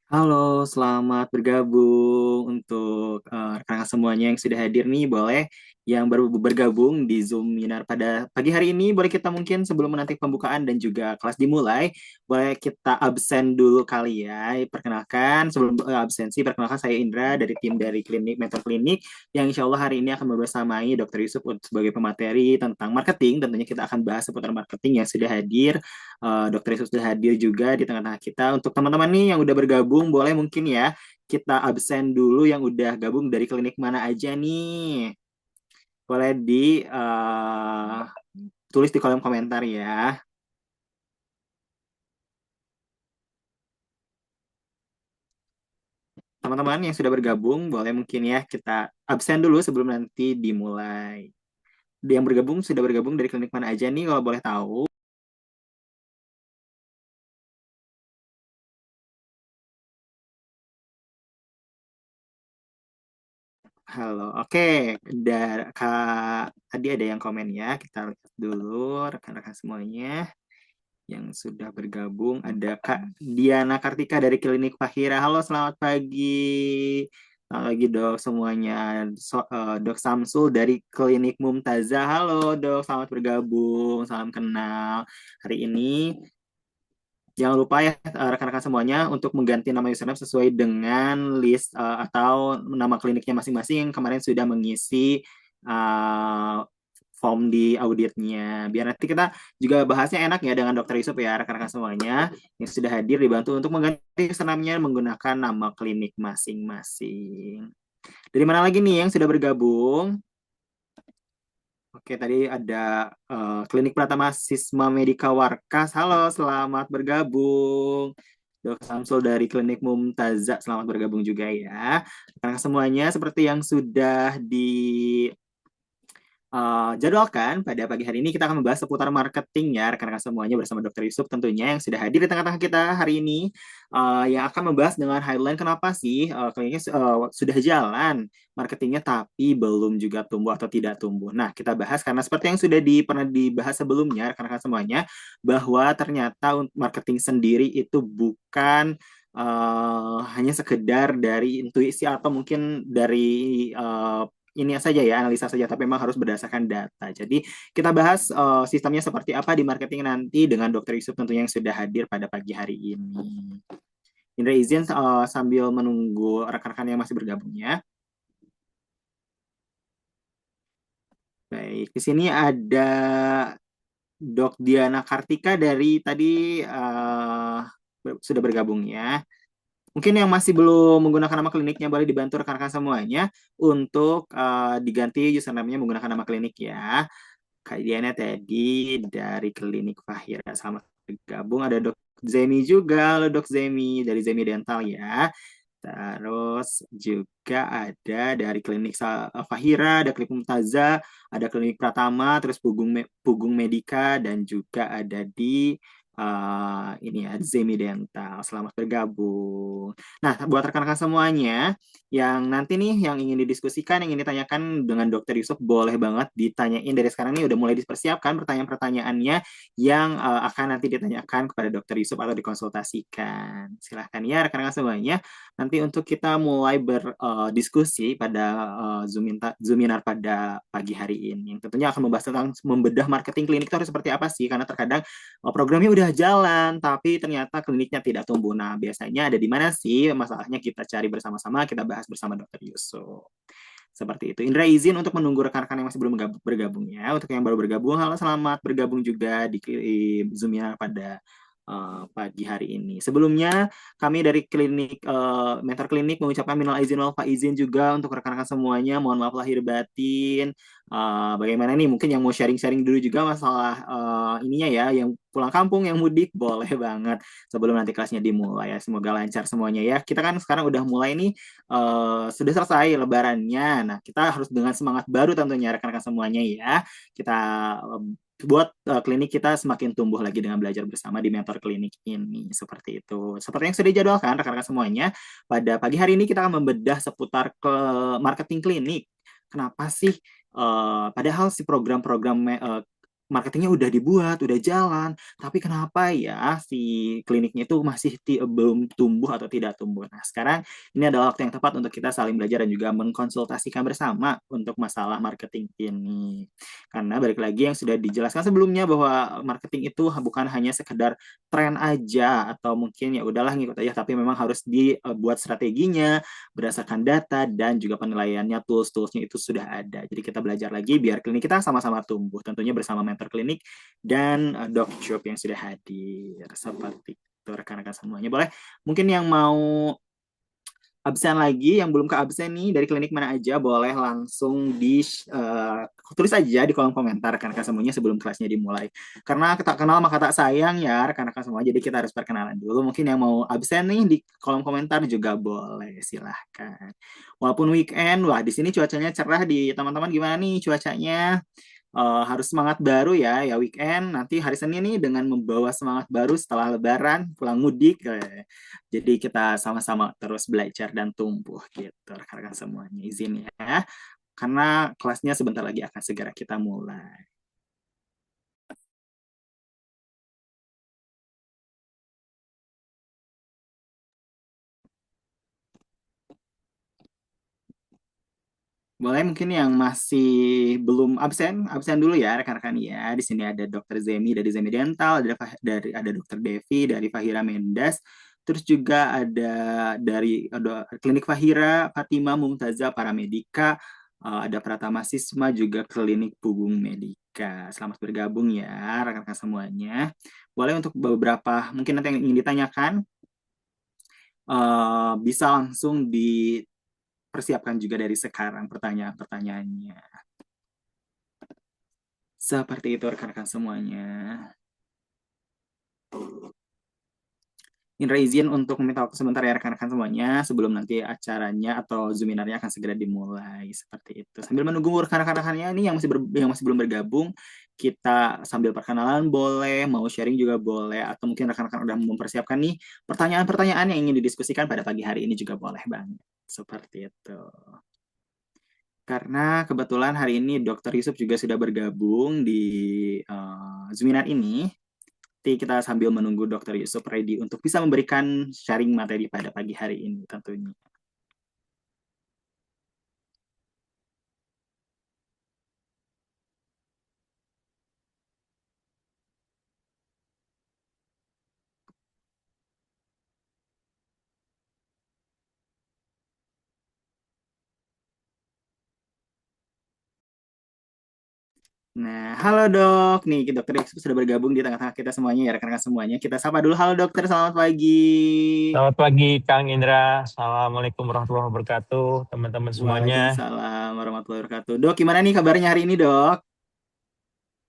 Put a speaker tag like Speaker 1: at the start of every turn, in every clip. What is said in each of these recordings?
Speaker 1: Halo, selamat bergabung untuk rekan-rekan semuanya yang sudah hadir nih. Boleh yang baru bergabung di Zoom Minar pada pagi hari ini, boleh kita mungkin sebelum menanti pembukaan dan juga kelas dimulai, boleh kita absen dulu kali ya. Perkenalkan, sebelum absensi, perkenalkan saya Indra dari tim dari Klinik Mentor Klinik yang insya Allah hari ini akan bersamai Dr. Yusuf sebagai pemateri tentang marketing. Tentunya kita akan bahas seputar marketing yang sudah hadir. Dokter Yesus sudah hadir juga di tengah-tengah kita. Untuk teman-teman nih yang udah bergabung, boleh mungkin ya kita absen dulu yang udah gabung dari klinik mana aja nih. Boleh tulis di kolom komentar ya. Teman-teman yang sudah bergabung, boleh mungkin ya kita absen dulu sebelum nanti dimulai. Yang bergabung sudah bergabung dari klinik mana aja nih kalau boleh tahu. Halo, oke. Kak, tadi ada yang komen ya. Kita lihat dulu rekan-rekan semuanya yang sudah bergabung. Ada Kak Diana Kartika dari Klinik Fahira. Halo, selamat pagi. Selamat pagi dok semuanya. Dok Samsul dari Klinik Mumtazah. Halo dok, selamat bergabung. Salam kenal. Hari ini jangan lupa ya rekan-rekan semuanya untuk mengganti nama username sesuai dengan list atau nama kliniknya masing-masing yang kemarin sudah mengisi uh, form di auditnya. Biar nanti kita juga bahasnya enak ya dengan Dokter Yusuf ya rekan-rekan semuanya yang sudah hadir dibantu untuk mengganti username-nya menggunakan nama klinik masing-masing. Dari mana lagi nih yang sudah bergabung? Oke, tadi ada Klinik Pratama Sisma Medika Warkas. Halo, selamat bergabung. Dok Samsul dari Klinik Mumtazah, selamat bergabung juga ya. Karena semuanya seperti yang sudah jadwalkan pada pagi hari ini kita akan membahas seputar marketing ya rekan-rekan semuanya bersama Dr. Yusuf tentunya yang sudah hadir di tengah-tengah kita hari ini yang akan membahas dengan highline kenapa sih kliniknya sudah jalan marketingnya tapi belum juga tumbuh atau tidak tumbuh. Nah, kita bahas karena seperti yang sudah pernah dibahas sebelumnya rekan-rekan semuanya bahwa ternyata marketing sendiri itu bukan hanya sekedar dari intuisi atau mungkin dari ini saja ya, analisa saja, tapi memang harus berdasarkan data. Jadi kita bahas sistemnya seperti apa di marketing nanti dengan Dokter Yusuf tentunya yang sudah hadir pada pagi hari ini. Indra izin sambil menunggu rekan-rekan yang masih bergabung ya. Baik, di sini ada Dok Diana Kartika dari tadi sudah bergabung ya. Mungkin yang masih belum menggunakan nama kliniknya boleh dibantu rekan-rekan semuanya untuk diganti username-nya menggunakan nama klinik ya. Kak Diana tadi dari Klinik Fahira. Selamat bergabung. Ada Dok Zemi juga. Halo Dok Zemi dari Zemi Dental ya. Terus juga ada dari Klinik Fahira, ada Klinik Mumtaza, ada Klinik Pratama, terus Pugung Medika, dan juga ada di ini ya, Zemi Dental. Selamat bergabung. Nah, buat rekan-rekan semuanya, yang nanti nih yang ingin didiskusikan, yang ingin ditanyakan dengan Dokter Yusuf, boleh banget ditanyain dari sekarang nih udah mulai dipersiapkan pertanyaan-pertanyaannya yang akan nanti ditanyakan kepada Dokter Yusuf atau dikonsultasikan. Silahkan ya rekan-rekan semuanya. Nanti untuk kita mulai berdiskusi pada Zoominar pada pagi hari ini. Yang tentunya akan membahas tentang membedah marketing klinik itu harus seperti apa sih? Karena terkadang programnya udah jalan, tapi ternyata kliniknya tidak tumbuh. Nah, biasanya ada di mana sih masalahnya kita cari bersama-sama, kita bahas bersama Dokter Yusuf. Seperti itu. Indra izin untuk menunggu rekan-rekan yang masih belum bergabung ya. Untuk yang baru bergabung, halo selamat bergabung juga di Zoom-nya pada pagi hari ini. Sebelumnya, kami dari klinik Mentor Klinik mengucapkan minal izin wal faizin juga untuk rekan-rekan semuanya. Mohon maaf lahir batin. Bagaimana nih? Mungkin yang mau sharing-sharing dulu juga masalah ininya ya, yang pulang kampung, yang mudik, boleh banget sebelum nanti kelasnya dimulai ya. Semoga lancar semuanya ya. Kita kan sekarang udah mulai nih sudah selesai lebarannya. Nah, kita harus dengan semangat baru tentunya rekan-rekan semuanya ya. Kita buat klinik kita semakin tumbuh lagi dengan belajar bersama di mentor klinik ini. Seperti itu. Seperti yang sudah dijadwalkan rekan-rekan semuanya, pada pagi hari ini kita akan membedah seputar ke marketing klinik. Kenapa sih padahal si program-program marketingnya udah dibuat, udah jalan, tapi kenapa ya si kliniknya itu masih belum tumbuh atau tidak tumbuh. Nah, sekarang ini adalah waktu yang tepat untuk kita saling belajar dan juga mengkonsultasikan bersama untuk masalah marketing ini. Karena balik lagi yang sudah dijelaskan sebelumnya bahwa marketing itu bukan hanya sekedar tren aja atau mungkin ya udahlah ngikut aja, tapi memang harus dibuat strateginya berdasarkan data dan juga penilaiannya, tools-toolsnya itu sudah ada. Jadi kita belajar lagi biar klinik kita sama-sama tumbuh, tentunya bersama mentor klinik dan doc shop yang sudah hadir. Seperti itu rekan-rekan semuanya. Boleh mungkin yang mau absen lagi, yang belum ke absen nih dari klinik mana aja, boleh langsung tulis aja di kolom komentar rekan-rekan semuanya sebelum kelasnya dimulai. Karena tak kenal maka tak sayang ya rekan-rekan semua, jadi kita harus perkenalan dulu. Mungkin yang mau absen nih di kolom komentar juga boleh, silahkan. Walaupun weekend, wah di sini cuacanya cerah di teman-teman, gimana nih cuacanya? Harus semangat baru ya weekend nanti hari Senin nih dengan membawa semangat baru setelah Lebaran pulang mudik. Jadi kita sama-sama terus belajar dan tumbuh gitu rekan-rekan semuanya, izin ya karena kelasnya sebentar lagi akan segera kita mulai. Boleh mungkin yang masih belum absen, absen dulu ya rekan-rekan ya. Di sini ada Dokter Zemi dari Zemi Dental, ada Dokter Devi dari Fahira Mendas, terus juga ada dari Klinik Fahira, Fatima Mumtazah Paramedika, ada Pratama Sisma juga Klinik Pugung Medika. Selamat bergabung ya rekan-rekan semuanya. Boleh untuk beberapa mungkin nanti yang ingin ditanyakan, bisa langsung dipersiapkan juga dari sekarang pertanyaan-pertanyaannya. Seperti itu rekan-rekan semuanya. Indra izin untuk meminta waktu sebentar ya rekan-rekan semuanya sebelum nanti acaranya atau Zoominarnya akan segera dimulai seperti itu. Sambil menunggu rekan-rekannya ini yang masih belum bergabung, kita sambil perkenalan boleh, mau sharing juga boleh, atau mungkin rekan-rekan udah mempersiapkan nih pertanyaan-pertanyaan yang ingin didiskusikan pada pagi hari ini juga boleh banget. Seperti itu. Karena kebetulan hari ini Dokter Yusuf juga sudah bergabung di Zoominar ini. Nanti kita sambil menunggu Dokter Yusuf ready untuk bisa memberikan sharing materi pada pagi hari ini tentunya. Nah, halo dok. Nih, Dokter Yusuf sudah bergabung di tengah-tengah kita semuanya ya, rekan-rekan semuanya. Kita sapa dulu. Halo dokter, selamat pagi.
Speaker 2: Selamat pagi Kang Indra. Assalamualaikum warahmatullahi wabarakatuh, teman-teman semuanya.
Speaker 1: Waalaikumsalam warahmatullahi wabarakatuh. Dok, gimana nih kabarnya hari ini dok?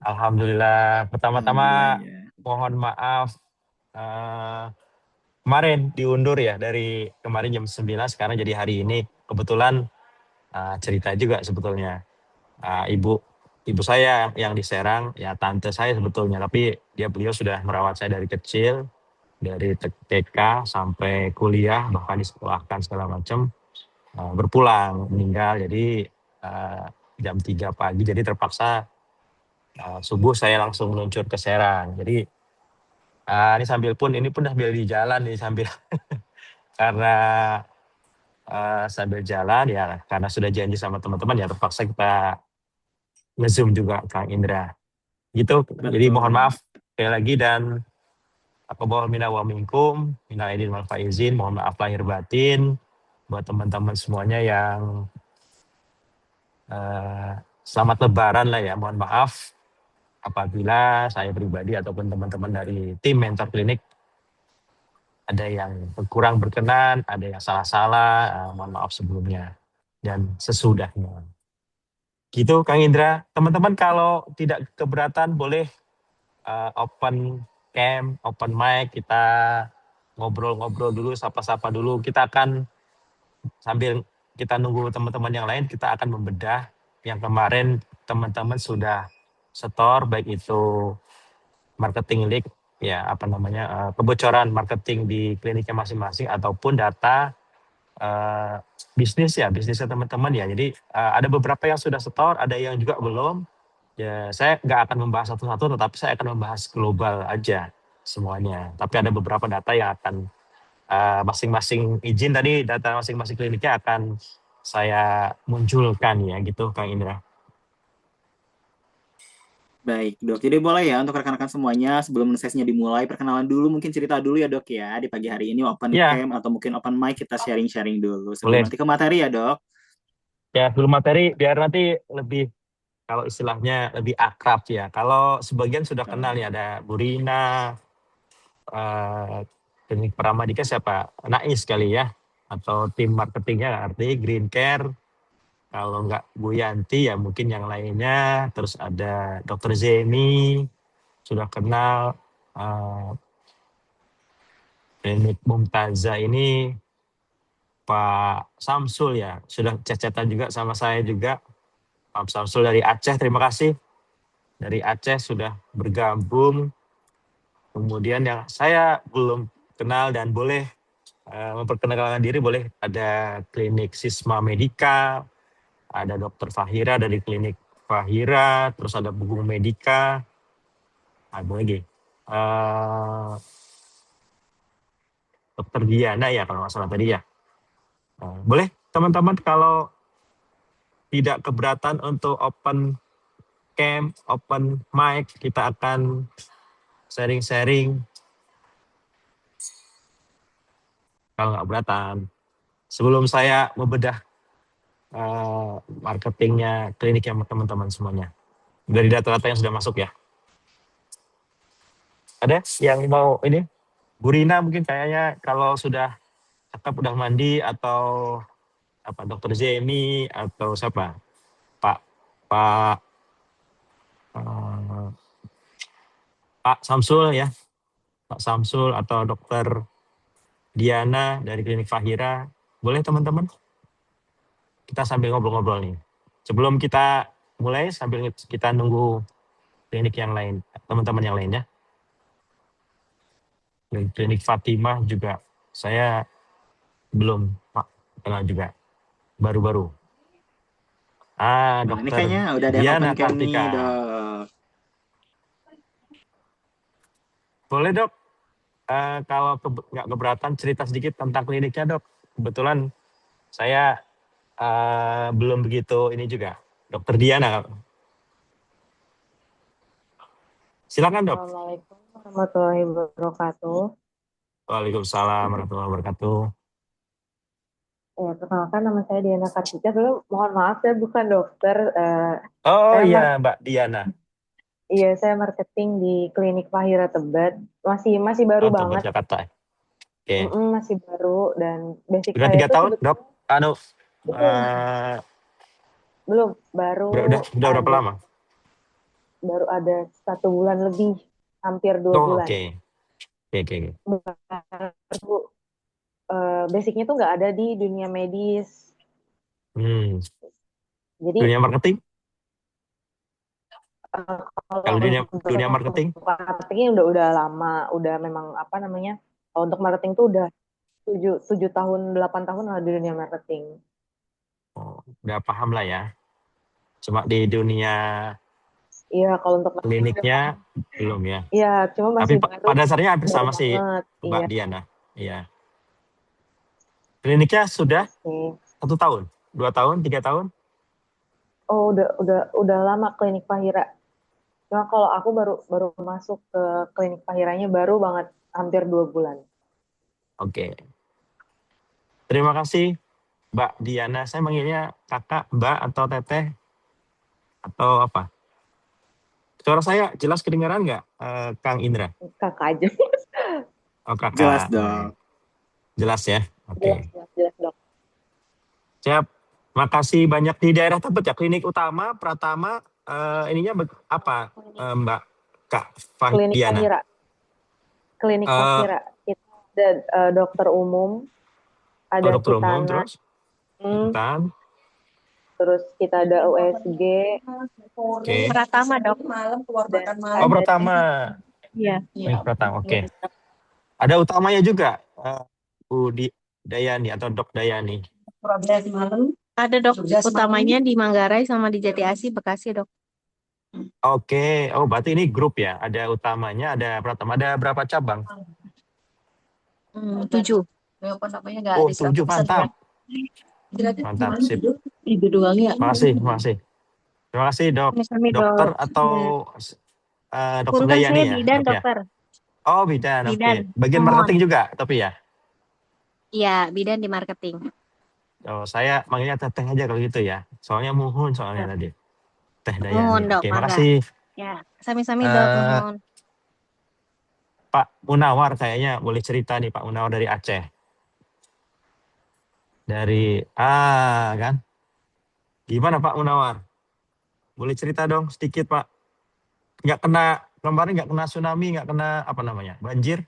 Speaker 2: Alhamdulillah.
Speaker 1: Alhamdulillah
Speaker 2: Pertama-tama
Speaker 1: ya.
Speaker 2: mohon maaf eh, kemarin diundur ya dari kemarin jam 9 sekarang jadi hari ini. Kebetulan cerita juga sebetulnya. Ibu ibu saya yang di Serang ya tante saya sebetulnya, tapi beliau sudah merawat saya dari kecil, dari TK sampai kuliah bahkan disekolahkan segala macam. Berpulang meninggal jadi uh, jam 3 pagi jadi terpaksa subuh saya langsung meluncur ke Serang. Jadi ini pun sambil di jalan nih sambil karena sambil jalan ya karena sudah janji sama teman-teman ya terpaksa kita nge-zoom juga Kang Indra. Gitu. Jadi mohon
Speaker 1: Betul.
Speaker 2: maaf sekali lagi dan aku mohon minal wa minkum, minal aidin wal faizin, mohon maaf lahir batin buat teman-teman semuanya yang eh, selamat lebaran lah ya. Mohon maaf apabila saya pribadi ataupun teman-teman dari tim mentor klinik ada yang kurang berkenan, ada yang salah-salah, mohon maaf sebelumnya dan sesudahnya. Gitu Kang Indra. Teman-teman kalau tidak keberatan boleh open cam, open mic, kita ngobrol-ngobrol dulu, sapa-sapa dulu. Kita akan sambil kita nunggu teman-teman yang lain, kita akan membedah yang kemarin teman-teman sudah setor, baik itu marketing leak, ya kebocoran marketing di kliniknya masing-masing ataupun data bisnisnya teman-teman ya. Jadi ada beberapa yang sudah setor, ada yang juga belum. Ya, saya nggak akan membahas satu-satu, tetapi saya akan membahas global aja semuanya. Tapi ada beberapa data yang akan masing-masing izin tadi, data masing-masing kliniknya akan saya munculkan ya gitu, Kang Indra.
Speaker 1: Baik, Dok. Jadi boleh ya untuk rekan-rekan semuanya sebelum sesinya dimulai, perkenalan dulu, mungkin cerita dulu ya, Dok ya. Di pagi hari ini open
Speaker 2: Ya,
Speaker 1: cam atau mungkin open mic kita sharing-sharing dulu sebelum
Speaker 2: boleh.
Speaker 1: nanti ke materi ya, Dok.
Speaker 2: Ya, dulu materi biar nanti lebih, kalau istilahnya lebih akrab ya. Kalau sebagian sudah kenal
Speaker 1: Oh,
Speaker 2: nih, ada Bu Rina, eh, klinik Pramadika siapa? Nais kali ya. Atau tim marketingnya arti Green Care. Kalau nggak Bu Yanti ya mungkin yang lainnya. Terus ada Dokter Zeni, sudah kenal. eh, Klinik Mumtaza ini Pak Samsul ya. Sudah cecetan juga sama saya juga. Pak Samsul dari Aceh, terima kasih. Dari Aceh sudah bergabung. Kemudian yang saya belum kenal dan boleh memperkenalkan diri, boleh ada klinik Sisma Medika, ada Dokter Fahira dari klinik Fahira, terus ada Bugung Medika, ada lagi Dokter Diana ya kalau nggak salah tadi ya. Boleh teman-teman kalau tidak keberatan untuk open cam, open mic, kita akan sharing-sharing kalau nggak keberatan. Sebelum saya membedah marketingnya klinik yang teman-teman semuanya. Dari data-data yang sudah masuk ya. Ada yang mau ini? Bu Rina mungkin kayaknya kalau sudah cakep udah mandi, atau apa Dokter Zemi atau siapa? Pak Pak eh, Pak Samsul ya. Pak Samsul atau Dokter Diana dari klinik Fahira. Boleh teman-teman? Kita sambil ngobrol-ngobrol nih. Sebelum kita mulai, sambil kita nunggu klinik yang lain, teman-teman yang lainnya. Klinik Fatimah juga saya belum Pak kenal juga, baru-baru.
Speaker 1: Nah, ini
Speaker 2: Dokter
Speaker 1: kayaknya udah ada yang open
Speaker 2: Diana
Speaker 1: cam nih,
Speaker 2: Kartika.
Speaker 1: Dok.
Speaker 2: Boleh dok, kalau nggak keberatan cerita sedikit tentang kliniknya dok. Kebetulan saya belum begitu ini juga. Dokter Diana, silakan dok.
Speaker 3: Assalamualaikum warahmatullahi wabarakatuh.
Speaker 2: Waalaikumsalam warahmatullahi wabarakatuh.
Speaker 3: Ya, perkenalkan nama saya Diana Kartika. Dulu mohon maaf saya bukan dokter.
Speaker 2: Oh
Speaker 3: Saya
Speaker 2: iya Mbak Diana.
Speaker 3: iya saya marketing di Klinik Fahira Tebet. Masih baru
Speaker 2: Oh Tebet
Speaker 3: banget.
Speaker 2: Jakarta. Oke.
Speaker 3: Masih baru dan basic
Speaker 2: Udah
Speaker 3: saya
Speaker 2: 3
Speaker 3: tuh
Speaker 2: tahun dok?
Speaker 3: sebetulnya
Speaker 2: Anu,
Speaker 3: belum
Speaker 2: eh,
Speaker 3: belum baru
Speaker 2: udah berapa
Speaker 3: ada
Speaker 2: lama?
Speaker 3: 1 bulan lebih, hampir 2 bulan.
Speaker 2: Oke. Oke, oke, oke.
Speaker 3: Baru basicnya tuh nggak ada di dunia medis.
Speaker 2: Hmm.
Speaker 3: Jadi
Speaker 2: Dunia marketing?
Speaker 3: kalau
Speaker 2: Kalau dunia
Speaker 3: untuk
Speaker 2: dunia marketing?
Speaker 3: marketingnya udah lama, udah memang apa namanya, kalau untuk marketing tuh udah 7 tahun 8 tahun lah di dunia marketing.
Speaker 2: Oh, udah paham lah ya. Cuma di dunia
Speaker 3: Iya, kalau untuk marketing udah
Speaker 2: kliniknya
Speaker 3: paham.
Speaker 2: belum ya.
Speaker 3: Iya, cuma
Speaker 2: Tapi
Speaker 3: masih baru
Speaker 2: pada dasarnya hampir
Speaker 3: baru
Speaker 2: sama sih
Speaker 3: banget.
Speaker 2: Mbak
Speaker 3: Iya,
Speaker 2: Diana. Iya. Kliniknya sudah
Speaker 3: oke.
Speaker 2: 1 tahun, 2 tahun, 3 tahun.
Speaker 3: Oh, udah lama Klinik Fahira. Cuma kalau aku baru baru masuk ke Klinik Fahiranya baru banget, hampir 2 bulan.
Speaker 2: Oke. Terima kasih Mbak Diana. Saya manggilnya kakak, Mbak, atau teteh, atau apa? Suara saya jelas kedengaran nggak, Kang Indra?
Speaker 3: Kakak aja.
Speaker 2: Oh
Speaker 1: Jelas,
Speaker 2: kakak, baik.
Speaker 1: Dok.
Speaker 2: Jelas ya.
Speaker 3: Jelas,
Speaker 2: Oke.
Speaker 3: jelas, jelas, Dok.
Speaker 2: Siap. Makasih banyak di daerah Tebet ya. Klinik utama Pratama, ininya apa, Mbak Kak
Speaker 3: Klinik
Speaker 2: Fahiana?
Speaker 3: Fahira. Klinik
Speaker 2: Eh,
Speaker 3: Fahira. Kita ada dokter umum,
Speaker 2: oh,
Speaker 3: ada
Speaker 2: dokter umum
Speaker 3: Citanan,
Speaker 2: terus? Ikutan.
Speaker 3: terus kita ada USG,
Speaker 2: Oke.
Speaker 4: Pratama dok.
Speaker 3: dan
Speaker 2: Oh
Speaker 3: ada
Speaker 2: Pratama.
Speaker 4: Iya.
Speaker 2: Klinik Pratama. Oke. Ada utamanya juga, Bu Dayani atau Dok Dayani.
Speaker 4: Ada dok utamanya di Manggarai sama di Jati Asih Bekasi dok.
Speaker 2: Oke, oh berarti ini grup ya? Ada utamanya, ada pratama, ada berapa cabang?
Speaker 4: 7. Apa namanya nggak
Speaker 2: Oh,
Speaker 4: di
Speaker 2: 7,
Speaker 4: pesantren.
Speaker 2: mantap. Mantap, sip.
Speaker 4: Itu doang ya.
Speaker 2: Makasih, makasih. Terima kasih, Dok.
Speaker 4: Kami
Speaker 2: Dokter
Speaker 4: dok.
Speaker 2: atau Dokter
Speaker 4: Guru kan
Speaker 2: Dayani
Speaker 4: saya
Speaker 2: ya,
Speaker 4: bidan
Speaker 2: Dok ya?
Speaker 4: dokter.
Speaker 2: Oh, bidan, oke.
Speaker 4: Bidan.
Speaker 2: Bagian
Speaker 4: Mohon.
Speaker 2: marketing juga, tapi ya.
Speaker 4: Iya, bidan di marketing.
Speaker 2: Oh, saya manggilnya Teteh aja kalau gitu ya. Soalnya Muhun soalnya
Speaker 4: Ya.
Speaker 2: tadi. Teh Dayani.
Speaker 4: Mohon dok,
Speaker 2: Oke,
Speaker 4: mangga.
Speaker 2: makasih.
Speaker 4: Ya, sami-sami dok,
Speaker 2: Eh,
Speaker 4: mohon.
Speaker 2: Pak Munawar kayaknya boleh cerita nih, Pak Munawar dari Aceh. Kan? Gimana Pak Munawar? Boleh cerita dong sedikit Pak. Nggak kena, kemarin nggak kena tsunami, nggak kena apa namanya, banjir,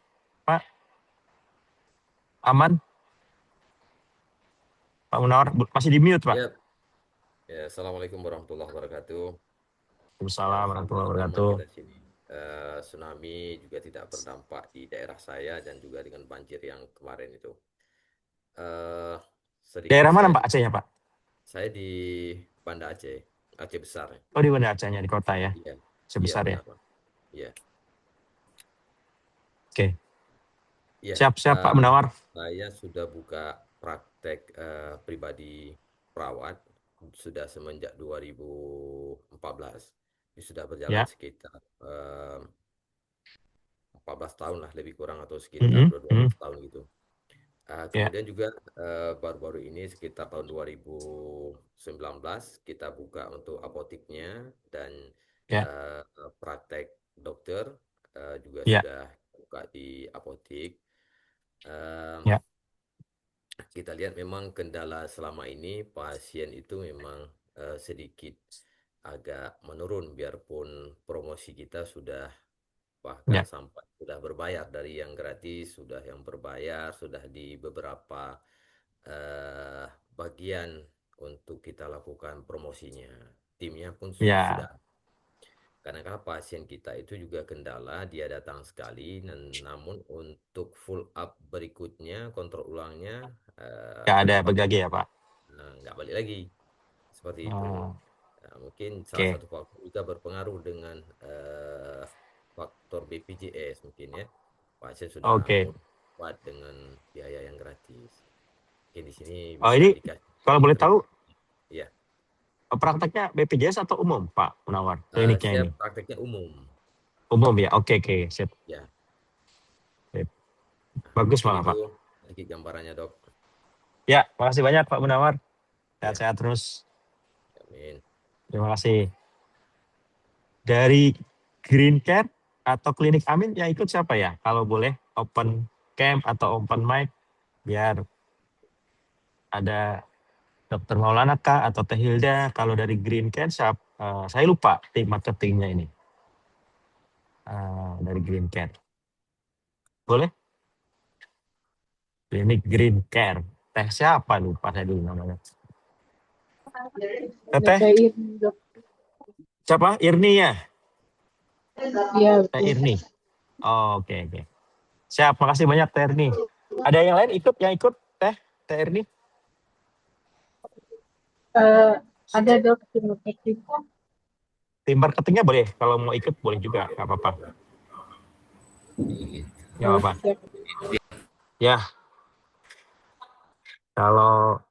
Speaker 2: Pak? Aman? Pak Munawar masih di mute Pak.
Speaker 5: Ya, ya, Assalamualaikum warahmatullahi wabarakatuh. Ya,
Speaker 2: Waalaikumsalam warahmatullahi
Speaker 5: alhamdulillah aman
Speaker 2: wabarakatuh.
Speaker 5: kita di sini. Tsunami juga tidak berdampak di daerah saya dan juga dengan banjir yang kemarin itu. Eh, Sedikit
Speaker 2: Daerah mana
Speaker 5: saya
Speaker 2: Pak Acehnya Pak?
Speaker 5: saya di Banda Aceh, Aceh besar.
Speaker 2: Oh di mana Acehnya, di kota ya?
Speaker 5: Iya, iya
Speaker 2: Sebesar ya?
Speaker 5: benar, Pak. Iya,
Speaker 2: Oke.
Speaker 5: iya.
Speaker 2: Siap-siap Pak Munawar.
Speaker 5: Saya sudah buka praktek pribadi perawat sudah semenjak 2014. Ini sudah berjalan
Speaker 2: Ya.
Speaker 5: sekitar 14 tahun lah lebih kurang atau sekitar
Speaker 2: Mhm,
Speaker 5: 12 tahun gitu.
Speaker 2: Ya,
Speaker 5: Kemudian juga baru-baru ini sekitar tahun 2019 kita buka untuk apotiknya dan
Speaker 2: ya,
Speaker 5: praktek dokter juga
Speaker 2: ya,
Speaker 5: sudah buka di apotik. Eh,
Speaker 2: ya,
Speaker 5: kita lihat memang kendala selama ini pasien itu memang sedikit agak menurun biarpun promosi kita sudah bahkan
Speaker 2: ya,
Speaker 5: sampai sudah berbayar dari yang gratis, sudah yang berbayar, sudah di beberapa bagian untuk kita lakukan promosinya. Timnya pun
Speaker 2: ya,
Speaker 5: sudah. Kadang-kadang pasien kita itu juga kendala, dia datang sekali, namun untuk full up berikutnya, kontrol ulangnya,
Speaker 2: nggak ada
Speaker 5: kenapa
Speaker 2: bergage ya Pak?
Speaker 5: nggak balik lagi. Seperti itu.
Speaker 2: Oh,
Speaker 5: Nah, mungkin salah
Speaker 2: oke,
Speaker 5: satu faktor juga berpengaruh dengan faktor BPJS mungkin ya. Pasien sudah
Speaker 2: oke.
Speaker 5: membuat dengan biaya yang gratis. Mungkin di sini
Speaker 2: Oh
Speaker 5: bisa
Speaker 2: ini
Speaker 5: dikasih
Speaker 2: kalau boleh tahu
Speaker 5: informasi. Ya,
Speaker 2: prakteknya BPJS atau umum Pak Munawar? Kliniknya
Speaker 5: saya
Speaker 2: ini
Speaker 5: prakteknya umum.
Speaker 2: umum ya? Oke, oke, sip.
Speaker 5: Ya,
Speaker 2: Sip.
Speaker 5: nah,
Speaker 2: Bagus
Speaker 5: mungkin
Speaker 2: malah
Speaker 5: itu
Speaker 2: Pak.
Speaker 5: sedikit gambarannya dok.
Speaker 2: Ya, makasih banyak Pak Munawar.
Speaker 5: Ya,
Speaker 2: Sehat-sehat terus.
Speaker 5: amin.
Speaker 2: Terima kasih. Dari Green Care atau Klinik Amin yang ikut siapa ya? Kalau boleh open camp atau open mic biar ada Dokter Maulana kah atau Teh Hilda. Kalau dari Green Care saya lupa tim marketingnya ini. Dari Green Care. Boleh? Klinik Green Care. Teh siapa lupa saya dulu namanya. Teh siapa? Irni ya?
Speaker 3: Iya,
Speaker 2: Teh Irni. Oh, oke, oke. Siap, makasih banyak Teh Irni. Ada yang lain ikut Teh Irni?
Speaker 3: ada dok tim marketing.
Speaker 2: Tim marketingnya boleh, kalau mau ikut boleh juga, nggak apa-apa. Nggak apa-apa. Ya, kalau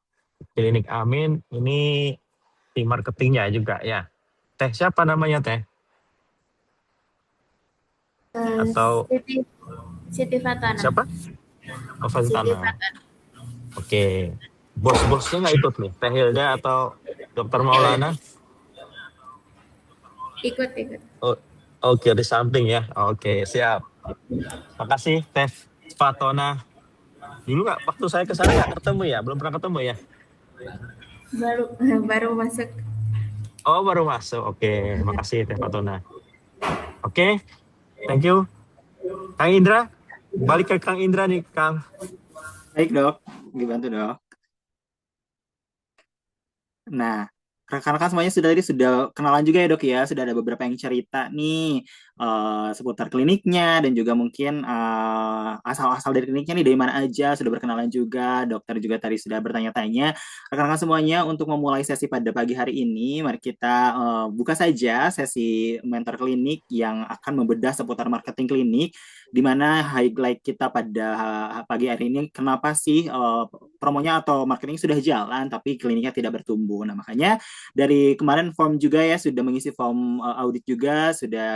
Speaker 2: Klinik Amin ini tim marketingnya juga ya. Teh siapa namanya Teh? Atau
Speaker 6: Siti Fatana.
Speaker 2: siapa? Oh,
Speaker 6: Siti
Speaker 2: Fantana.
Speaker 6: Fatana.
Speaker 2: Oke. Bos-bosnya nggak ikut nih? Teh Hilda atau Dokter Maulana?
Speaker 6: Ikut.
Speaker 2: Oh, oke, di samping ya. Oke, siap. Makasih Teh Fatona. Dulu nggak, waktu saya ke sana nggak ketemu ya? Belum pernah ketemu ya?
Speaker 6: Baru masuk.
Speaker 2: Oh, baru masuk. Oke, makasih Teh Fatona. Oke, thank you. Kang Indra, balik ke Kang Indra nih, Kang.
Speaker 1: Baik dok, dibantu dok. Nah, rekan-rekan semuanya sudah kenalan juga ya dok ya, sudah ada beberapa yang cerita nih seputar kliniknya dan juga mungkin asal-asal dari kliniknya nih dari mana aja, sudah berkenalan juga, dokter juga tadi sudah bertanya-tanya. Rekan-rekan semuanya untuk memulai sesi pada pagi hari ini, mari kita buka saja sesi mentor klinik yang akan membedah seputar marketing klinik, di mana highlight kita pada pagi hari ini kenapa sih promonya atau marketing sudah jalan tapi kliniknya tidak bertumbuh. Nah, makanya dari kemarin form juga ya sudah mengisi form audit juga, sudah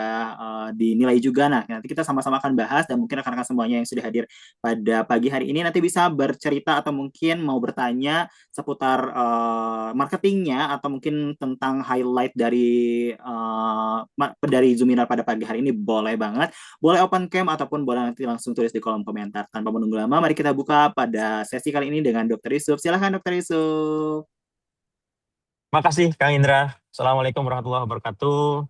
Speaker 1: dinilai juga. Nah, nanti kita sama-sama akan bahas dan mungkin rekan-rekan semuanya yang sudah hadir pada pagi hari ini nanti bisa bercerita atau mungkin mau bertanya seputar marketingnya atau mungkin tentang highlight dari Zoominar pada pagi hari ini boleh banget. Boleh open cam ataupun boleh nanti langsung tulis di kolom komentar. Tanpa menunggu lama, mari kita buka pada sesi kali ini dengan Dr. Yusuf. Silahkan Dr. Yusuf.
Speaker 2: Makasih Kang Indra. Assalamualaikum warahmatullahi wabarakatuh.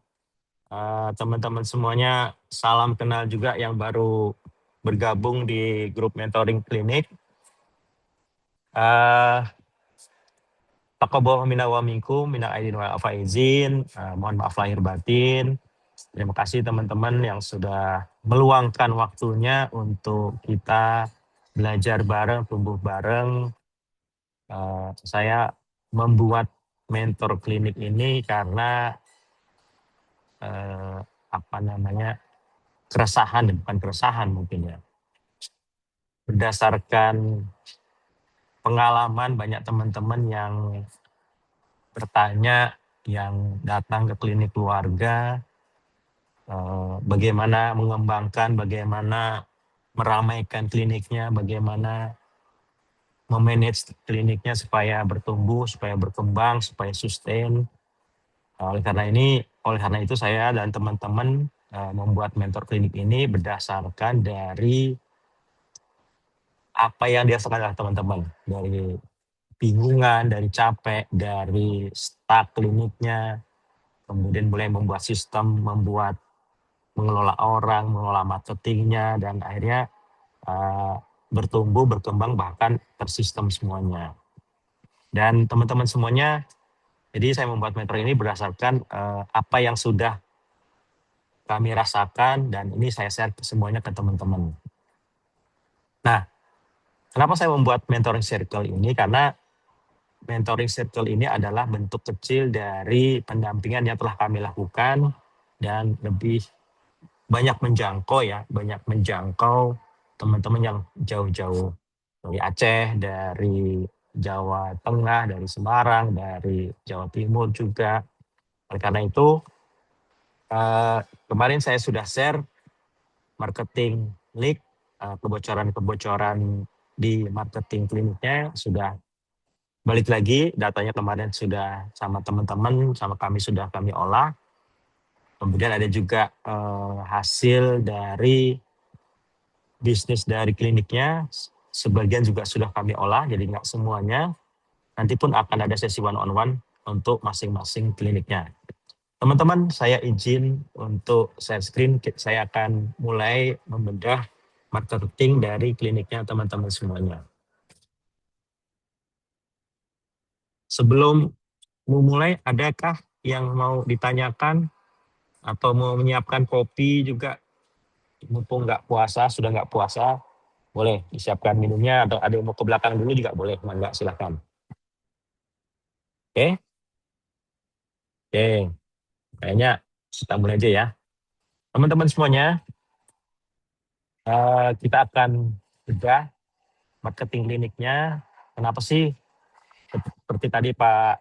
Speaker 2: Teman-teman semuanya, salam kenal juga yang baru bergabung di grup mentoring klinik. Taqabbalallahu minna wa minkum, minal aidin wal faizin. Mohon maaf lahir batin. Terima kasih teman-teman yang sudah meluangkan waktunya untuk kita belajar bareng, tumbuh bareng. Saya membuat mentor klinik ini karena keresahan, bukan keresahan mungkin ya. Berdasarkan pengalaman banyak teman-teman yang bertanya, yang datang ke klinik keluarga, bagaimana mengembangkan, bagaimana meramaikan kliniknya, bagaimana memanage kliniknya supaya bertumbuh, supaya berkembang, supaya sustain. Oleh karena itu saya dan teman-teman membuat mentor klinik ini berdasarkan dari apa yang dirasakan oleh teman-teman, dari bingungan, dari capek, dari stuck kliniknya, kemudian mulai membuat sistem, mengelola orang, mengelola marketingnya, dan akhirnya bertumbuh, berkembang, bahkan tersistem semuanya. Dan teman-teman semuanya, jadi saya membuat mentor ini berdasarkan apa yang sudah kami rasakan, dan ini saya share semuanya ke teman-teman. Nah, kenapa saya membuat mentoring circle ini? Karena mentoring circle ini adalah bentuk kecil dari pendampingan yang telah kami lakukan dan lebih banyak menjangkau teman-teman yang jauh-jauh dari Aceh, dari Jawa Tengah, dari Semarang, dari Jawa Timur juga. Oleh karena itu, kemarin saya sudah share marketing leak, kebocoran-kebocoran di marketing kliniknya sudah balik lagi, datanya kemarin sudah sama teman-teman, sama kami sudah kami olah. Kemudian ada juga hasil dari bisnis dari kliniknya, sebagian juga sudah kami olah, jadi nggak semuanya. Nanti pun akan ada sesi one-on-one untuk masing-masing kliniknya. Teman-teman, saya izin untuk share screen, saya akan mulai membedah marketing dari kliniknya teman-teman semuanya. Sebelum memulai, adakah yang mau ditanyakan atau mau menyiapkan kopi juga? Mumpung sudah nggak puasa, boleh disiapkan minumnya, atau ada yang mau ke belakang dulu juga boleh, mangga silakan. Oke, kayaknya kita mulai aja ya. Teman-teman semuanya, kita akan bedah marketing kliniknya. Kenapa sih? Seperti tadi Pak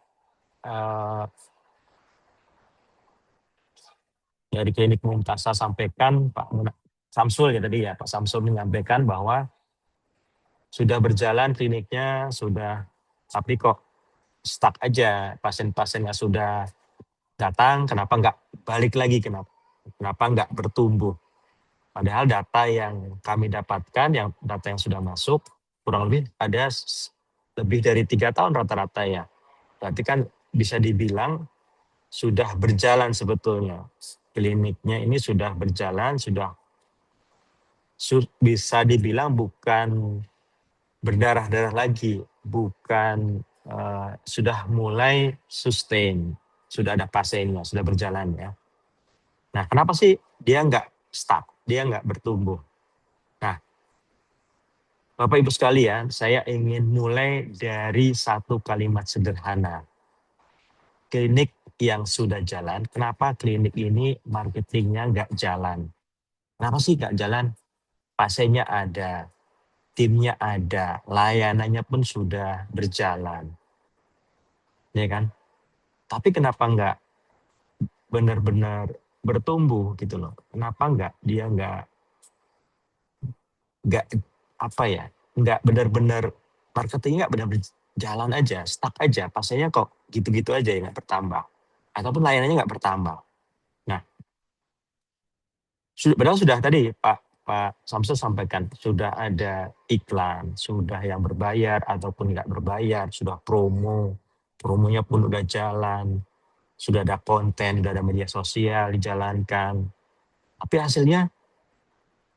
Speaker 2: dari klinik Mumtasa sampaikan, Pak Samsul ya tadi ya, Pak Samsul menyampaikan bahwa sudah berjalan kliniknya, tapi kok stuck aja, pasien-pasiennya sudah datang, kenapa nggak balik lagi, kenapa nggak bertumbuh. Padahal data yang kami dapatkan, data yang sudah masuk, kurang lebih ada lebih dari 3 tahun rata-rata ya. Berarti kan bisa dibilang sudah berjalan sebetulnya. Kliniknya ini sudah berjalan, bisa dibilang bukan berdarah-darah lagi, bukan sudah mulai sustain, sudah ada pasiennya, sudah berjalan ya. Nah, kenapa sih dia nggak stuck, dia nggak bertumbuh? Nah, Bapak Ibu sekalian, saya ingin mulai dari satu kalimat sederhana. Klinik yang sudah jalan, kenapa klinik ini marketingnya nggak jalan? Kenapa sih nggak jalan? Pasiennya ada, timnya ada, layanannya pun sudah berjalan, ya kan? Tapi kenapa nggak benar-benar bertumbuh gitu loh? Kenapa dia nggak apa ya? Nggak benar-benar marketingnya nggak benar-benar jalan aja, stuck aja. Pasiennya kok gitu-gitu aja ya nggak bertambah, ataupun layanannya nggak bertambah. Nah, padahal sudah tadi Pak Samsul sampaikan sudah ada iklan, sudah yang berbayar ataupun nggak berbayar, sudah promonya pun udah jalan, sudah ada konten, sudah ada media sosial dijalankan. Tapi hasilnya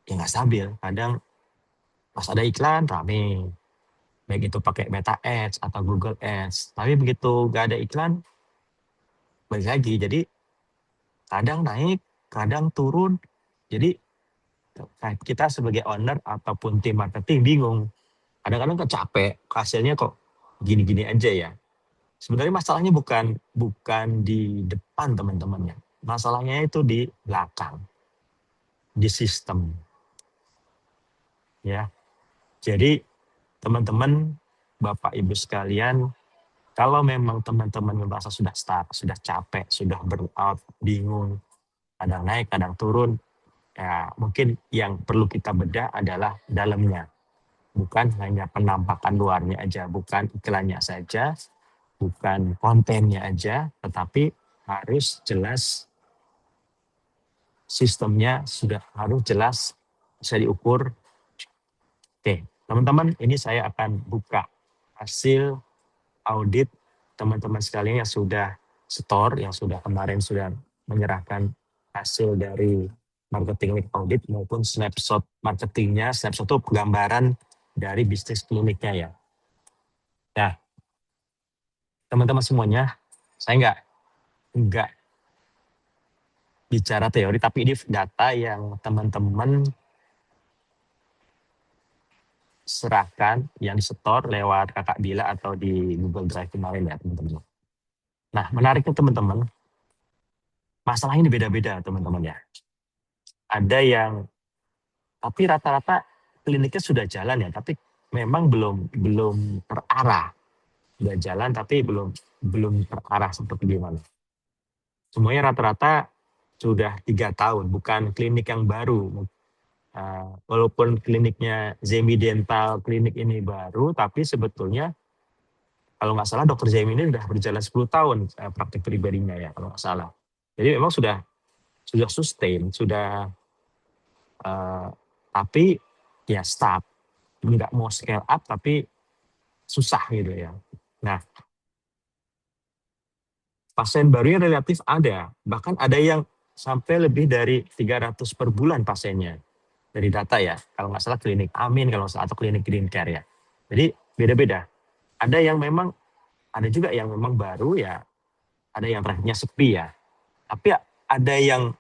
Speaker 2: ya nggak stabil. Kadang pas ada iklan rame, baik itu pakai Meta Ads atau Google Ads. Tapi begitu nggak ada iklan, balik lagi. Jadi kadang naik, kadang turun. Jadi kita sebagai owner ataupun tim marketing bingung. Kadang-kadang kok capek, hasilnya kok gini-gini aja ya. Sebenarnya masalahnya bukan di depan teman-temannya. Masalahnya itu di belakang, di sistem. Ya. Jadi teman-teman, Bapak Ibu sekalian, kalau memang teman-teman merasa sudah stuck, sudah capek, sudah burnout, bingung, kadang naik, kadang turun, ya mungkin yang perlu kita bedah adalah dalamnya. Bukan hanya penampakan luarnya aja, bukan iklannya saja, bukan kontennya aja, tetapi harus jelas sistemnya, sudah harus jelas, bisa diukur. Oke, teman-teman, ini saya akan buka hasil audit teman-teman sekalian yang sudah store, yang sudah kemarin sudah menyerahkan hasil dari marketing link audit maupun snapshot marketingnya. Snapshot itu gambaran dari bisnis kliniknya ya. Nah, teman-teman semuanya, saya nggak bicara teori, tapi ini data yang teman-teman serahkan, yang disetor lewat Kakak Bila atau di Google Drive kemarin ya teman-teman. Nah, menariknya teman-teman, masalahnya ini beda-beda teman-teman ya. Ada yang, tapi rata-rata kliniknya sudah jalan ya, tapi memang belum terarah. Sudah jalan tapi belum terarah seperti gimana. Semuanya rata-rata sudah 3 tahun, bukan klinik yang baru. Walaupun kliniknya Zemi Dental klinik ini baru, tapi sebetulnya kalau nggak salah Dr. Zemi ini sudah berjalan 10 tahun praktik pribadinya ya kalau nggak salah. Jadi memang sudah sustain, sudah tapi ya stop, nggak mau scale up tapi susah gitu ya. Nah, pasien barunya relatif ada, bahkan ada yang sampai lebih dari 300 per bulan pasiennya. Dari data ya, kalau nggak salah klinik Amin, kalau nggak salah, atau klinik Green Care ya. Jadi beda-beda. Ada yang memang, ada juga yang memang baru ya, ada yang trafiknya sepi ya. Tapi ada yang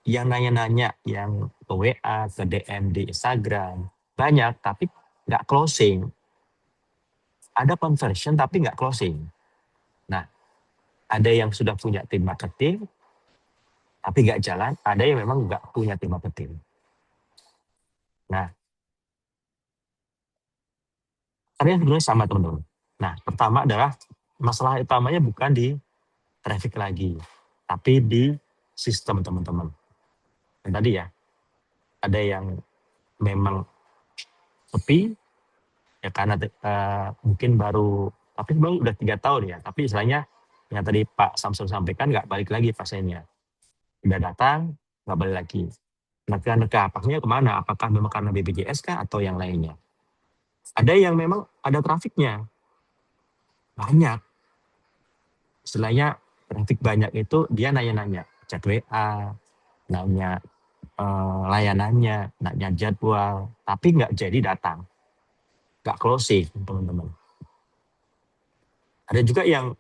Speaker 2: nanya-nanya, yang ke WA, ke DM di Instagram, banyak tapi nggak closing. Ada conversion tapi nggak closing. Nah, ada yang sudah punya tim marketing, tapi nggak jalan, ada yang memang nggak punya tim marketing. Nah, ternyata sebenarnya sama teman-teman. Nah, pertama adalah masalah utamanya bukan di traffic lagi, tapi di sistem teman-teman. Dan tadi ya, ada yang memang sepi, ya karena mungkin baru, tapi memang udah 3 tahun ya, tapi istilahnya yang tadi Pak Samsul sampaikan nggak balik lagi pasiennya. Udah datang, nggak balik lagi. Nah, apakahnya kemana? Apakah memang karena BPJS kah atau yang lainnya? Ada yang memang ada trafiknya, banyak. Istilahnya trafik banyak itu dia nanya-nanya, chat WA, nanya layanannya, nanya jadwal, tapi nggak jadi datang. Nggak closing, teman-teman. Ada juga yang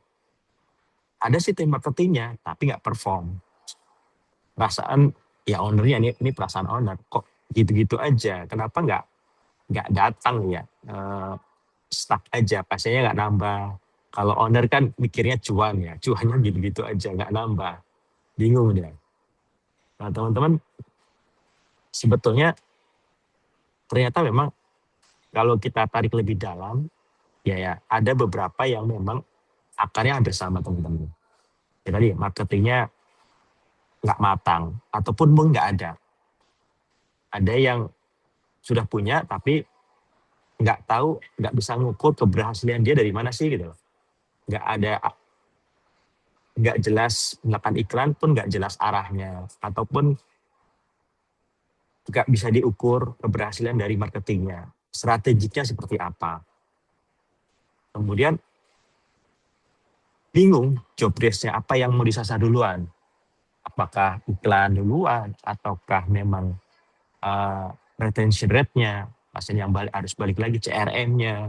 Speaker 2: ada sih tim marketingnya tapi nggak perform. Perasaan ya ownernya, ini perasaan owner kok gitu-gitu aja. Kenapa nggak datang ya? Stuck aja, pasiennya nggak nambah. Kalau owner kan mikirnya cuan ya, cuannya gitu-gitu aja, nggak nambah. Bingung dia. Nah teman-teman, sebetulnya ternyata memang kalau kita tarik lebih dalam, ya ada beberapa yang memang akarnya hampir sama teman-teman. Ya tadi marketingnya nggak matang, ataupun mungkin nggak ada. Ada yang sudah punya tapi nggak tahu, nggak bisa ngukur keberhasilan dia dari mana sih gitu loh. Nggak ada, nggak jelas melakukan iklan pun nggak jelas arahnya, ataupun nggak bisa diukur keberhasilan dari marketingnya, strateginya seperti apa. Kemudian bingung job desk-nya apa yang mau disasar duluan. Apakah iklan duluan, ataukah memang retention rate-nya, pasien yang harus balik lagi CRM-nya,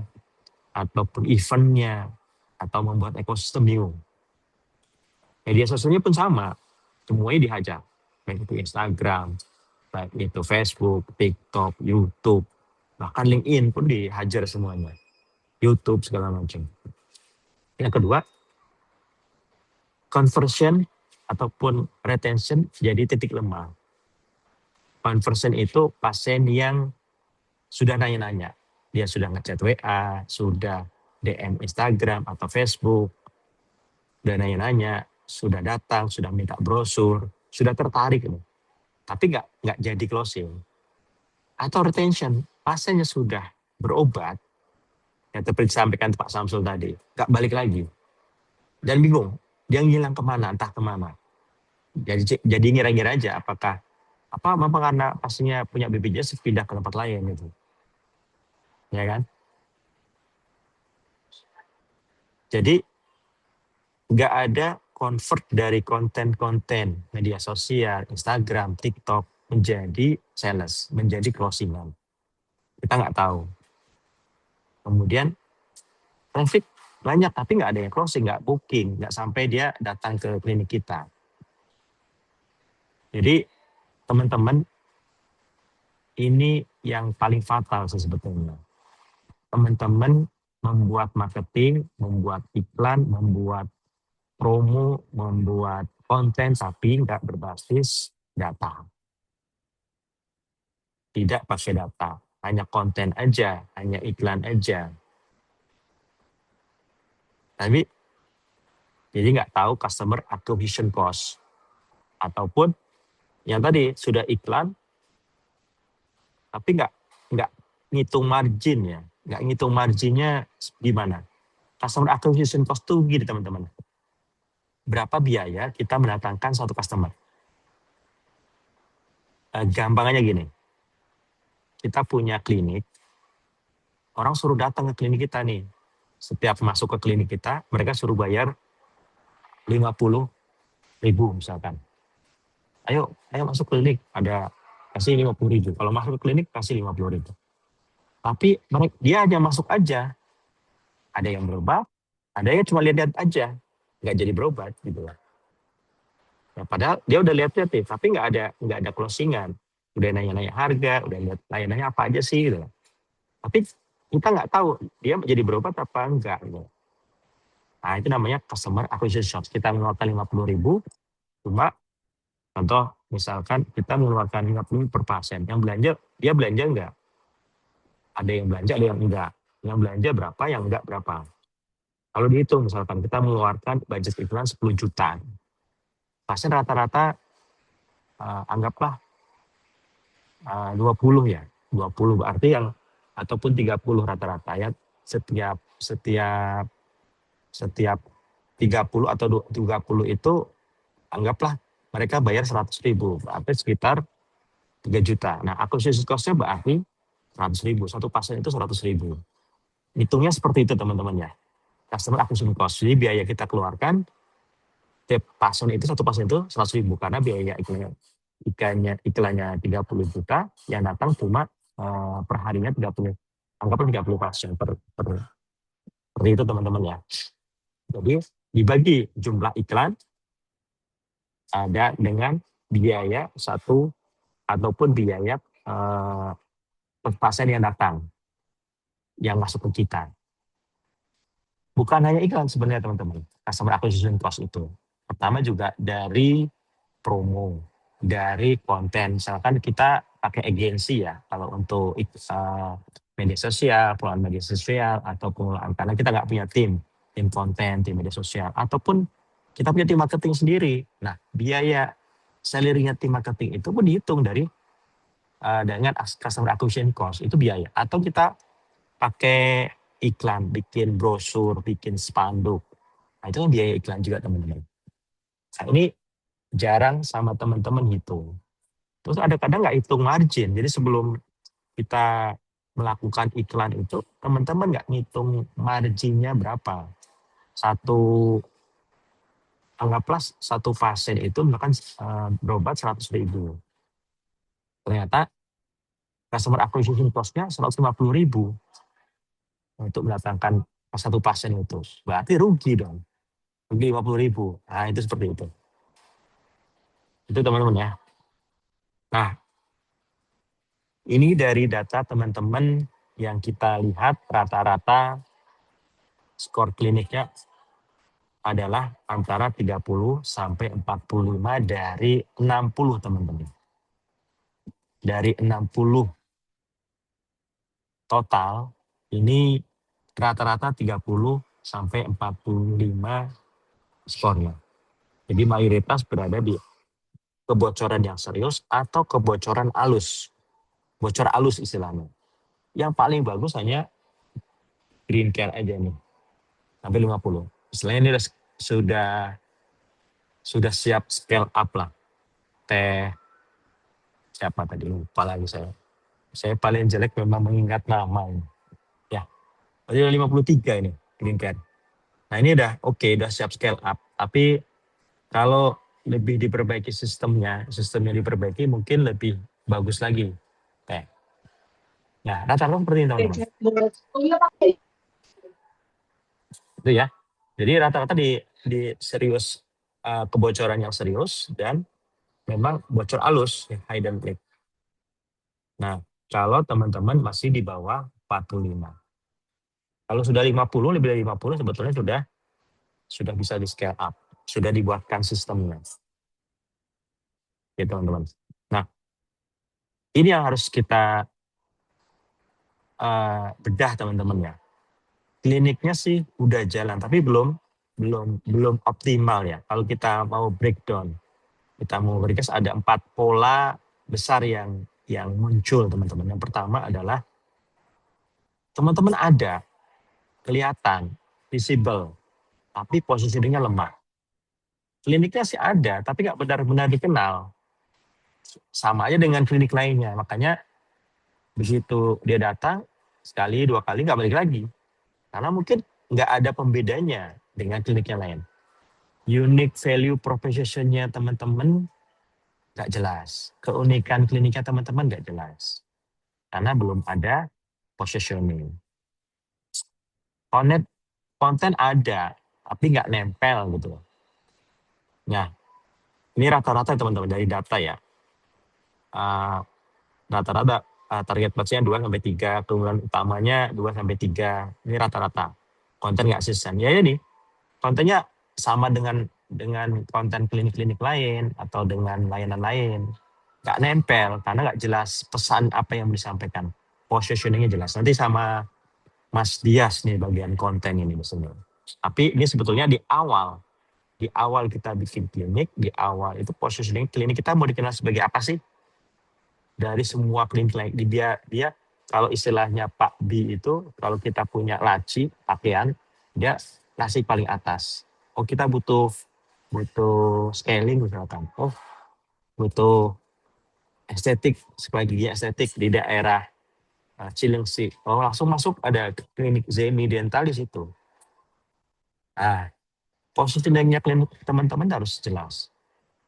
Speaker 2: ataupun event-nya, atau membuat ekosistem bingung. Media sosialnya pun sama, semuanya dihajar. Baik itu Instagram, baik itu Facebook, TikTok, YouTube, bahkan LinkedIn pun dihajar semuanya. YouTube segala macam. Yang kedua, conversion ataupun retention jadi titik lemah. Conversion itu pasien yang sudah nanya-nanya. Dia sudah ngechat WA, sudah DM Instagram atau Facebook, sudah nanya-nanya, sudah datang, sudah minta brosur, sudah tertarik. Tapi nggak jadi closing. Atau retention, pasiennya sudah berobat, yang seperti disampaikan Pak Samsul tadi, nggak balik lagi. Dan bingung, dia ngilang kemana, entah kemana. Jadi ngira-ngira aja apakah memang karena pasiennya punya BPJS pindah ke tempat lain gitu. Ya kan? Jadi nggak ada convert dari konten-konten media sosial, Instagram, TikTok menjadi sales, menjadi closingan. Kita nggak tahu. Kemudian traffic banyak tapi nggak ada yang closing, nggak booking, nggak sampai dia datang ke klinik kita. Jadi teman-teman, ini yang paling fatal sebetulnya. Teman-teman membuat marketing, membuat iklan, membuat promo, membuat konten tapi nggak berbasis data. Tidak pakai data, hanya konten aja, hanya iklan aja. Tapi jadi nggak tahu customer acquisition cost. Ataupun yang tadi sudah iklan tapi nggak ngitung margin ya, nggak ngitung marginnya gimana. Customer acquisition cost tuh gini teman-teman. Berapa biaya kita mendatangkan satu customer? Gampangnya gini, kita punya klinik, orang suruh datang ke klinik kita nih. Setiap masuk ke klinik kita, mereka suruh bayar 50.000 misalkan. Ayo masuk klinik, ada kasih 50.000. Kalau masuk ke klinik kasih 50.000. Tapi dia hanya masuk aja. Ada yang berobat, ada yang cuma lihat-lihat aja, nggak jadi berobat gitu. Ya, padahal dia udah lihat-lihat nih, tapi nggak ada closingan. Udah nanya-nanya harga, udah lihat layanannya apa aja sih gitu. Tapi kita nggak tahu dia jadi berobat apa enggak gitu. Nah itu namanya customer acquisition cost. Kita mengeluarkan 50.000, cuma contoh misalkan kita mengeluarkan 50.000 per pasien. Yang belanja, dia belanja enggak? Ada yang belanja, ada yang enggak. Yang belanja berapa, yang enggak berapa. Kalau dihitung misalkan kita mengeluarkan budget iklan 10 juta. Pasien rata-rata anggaplah 20 ya. 20 berarti yang ataupun 30 rata-rata ya. Setiap 30 atau 30 itu anggaplah mereka bayar 100.000, berarti sekitar 3 juta. Nah, acquisition cost-nya berarti 100.000. Satu pasien itu 100.000. Hitungnya seperti itu teman-teman ya. Customer acquisition cost. Jadi biaya kita keluarkan, tiap pasien itu, satu pasien itu 100.000. Karena biaya iklannya 30 juta, yang datang cuma per harinya 30. Anggaplah 30 pasien per seperti itu teman-teman ya. Jadi dibagi jumlah iklan ada dengan biaya satu ataupun biaya pasien yang datang, yang masuk ke kita. Bukan hanya iklan sebenarnya teman-teman, customer acquisition cost itu. Pertama juga dari promo, dari konten. Misalkan kita pakai agensi ya, kalau untuk media sosial, pengelolaan media sosial, atau pengelolaan, karena kita nggak punya tim konten, tim media sosial, ataupun kita punya tim marketing sendiri. Nah, biaya salary-nya tim marketing itu pun dihitung dari dengan customer acquisition cost, itu biaya. Atau kita pakai iklan, bikin brosur, bikin spanduk. Nah, itu kan biaya iklan juga teman-teman. Nah, ini jarang sama teman-teman hitung. Terus ada kadang nggak hitung margin. Jadi sebelum kita melakukan iklan itu, teman-teman nggak ngitung marginnya berapa. Anggaplah satu pasien itu misalkan berobat 100.000. Ternyata customer acquisition cost-nya 150.000 untuk mendatangkan satu pasien itu. Berarti rugi dong. Rugi 50.000. Nah, itu seperti itu. Itu teman-teman ya. Nah, ini dari data teman-teman yang kita lihat rata-rata skor kliniknya adalah antara 30 sampai 45 dari 60 teman-teman. Dari 60 total, ini rata-rata 30 sampai 45 skornya. Jadi mayoritas berada di kebocoran yang serius atau kebocoran alus. Bocor alus istilahnya. Yang paling bagus hanya green care aja nih. Sampai 50. Istilahnya ini sudah siap scale up lah. Teh siapa tadi, lupa lagi saya. Saya paling jelek memang mengingat nama ini. Ya, tadi 53 ini green care. Nah, ini udah oke, udah siap scale up. Tapi kalau lebih diperbaiki sistemnya diperbaiki mungkin lebih bagus lagi. Nah, rata-rata seperti ini teman-teman. Itu ya. Jadi rata-rata di serius, kebocoran yang serius dan memang bocor alus, ya, high dan leak. Nah, kalau teman-teman masih di bawah 45. Kalau sudah 50, lebih dari 50 sebetulnya sudah bisa di scale up. Sudah dibuatkan sistemnya. Ya teman-teman. Nah, ini yang harus kita bedah teman-teman ya. Kliniknya sih udah jalan, tapi belum optimal ya. Kalau kita mau breakdown, kita mau berikan ada 4 pola besar yang muncul teman-teman. Yang pertama adalah teman-teman ada kelihatan visible, tapi positioningnya lemah. Kliniknya sih ada, tapi nggak benar-benar dikenal. Sama aja dengan klinik lainnya. Makanya begitu dia datang sekali 2 kali nggak balik lagi, karena mungkin nggak ada pembedanya dengan klinik yang lain. Unique value proposition-nya teman-teman nggak jelas. Keunikan kliniknya teman-teman nggak jelas. Karena belum ada positioning. Konten ada, tapi nggak nempel gitu. Nah, ini rata-rata teman-teman dari data ya. Rata-rata target pasien 2-3, keunggulan utamanya 2-3. Ini rata-rata. Konten nggak asisten. Ya ini, kontennya sama dengan konten klinik-klinik lain atau dengan layanan lain. Nggak nempel karena nggak jelas pesan apa yang disampaikan. Positioningnya jelas. Nanti sama Mas Dias nih bagian konten ini misalnya. Tapi ini sebetulnya di awal kita bikin klinik, di awal itu positioning klinik kita mau dikenal sebagai apa sih? Dari semua klinik dia kalau istilahnya Pak B itu, kalau kita punya laci pakaian, dia laci paling atas. Oh, kita butuh scaling misalkan. Oh, butuh estetik, supaya gigi estetik di daerah Cilengsi. Oh, langsung masuk ada klinik Zemi Dental di situ. Nah, positioningnya klinik teman-teman harus jelas.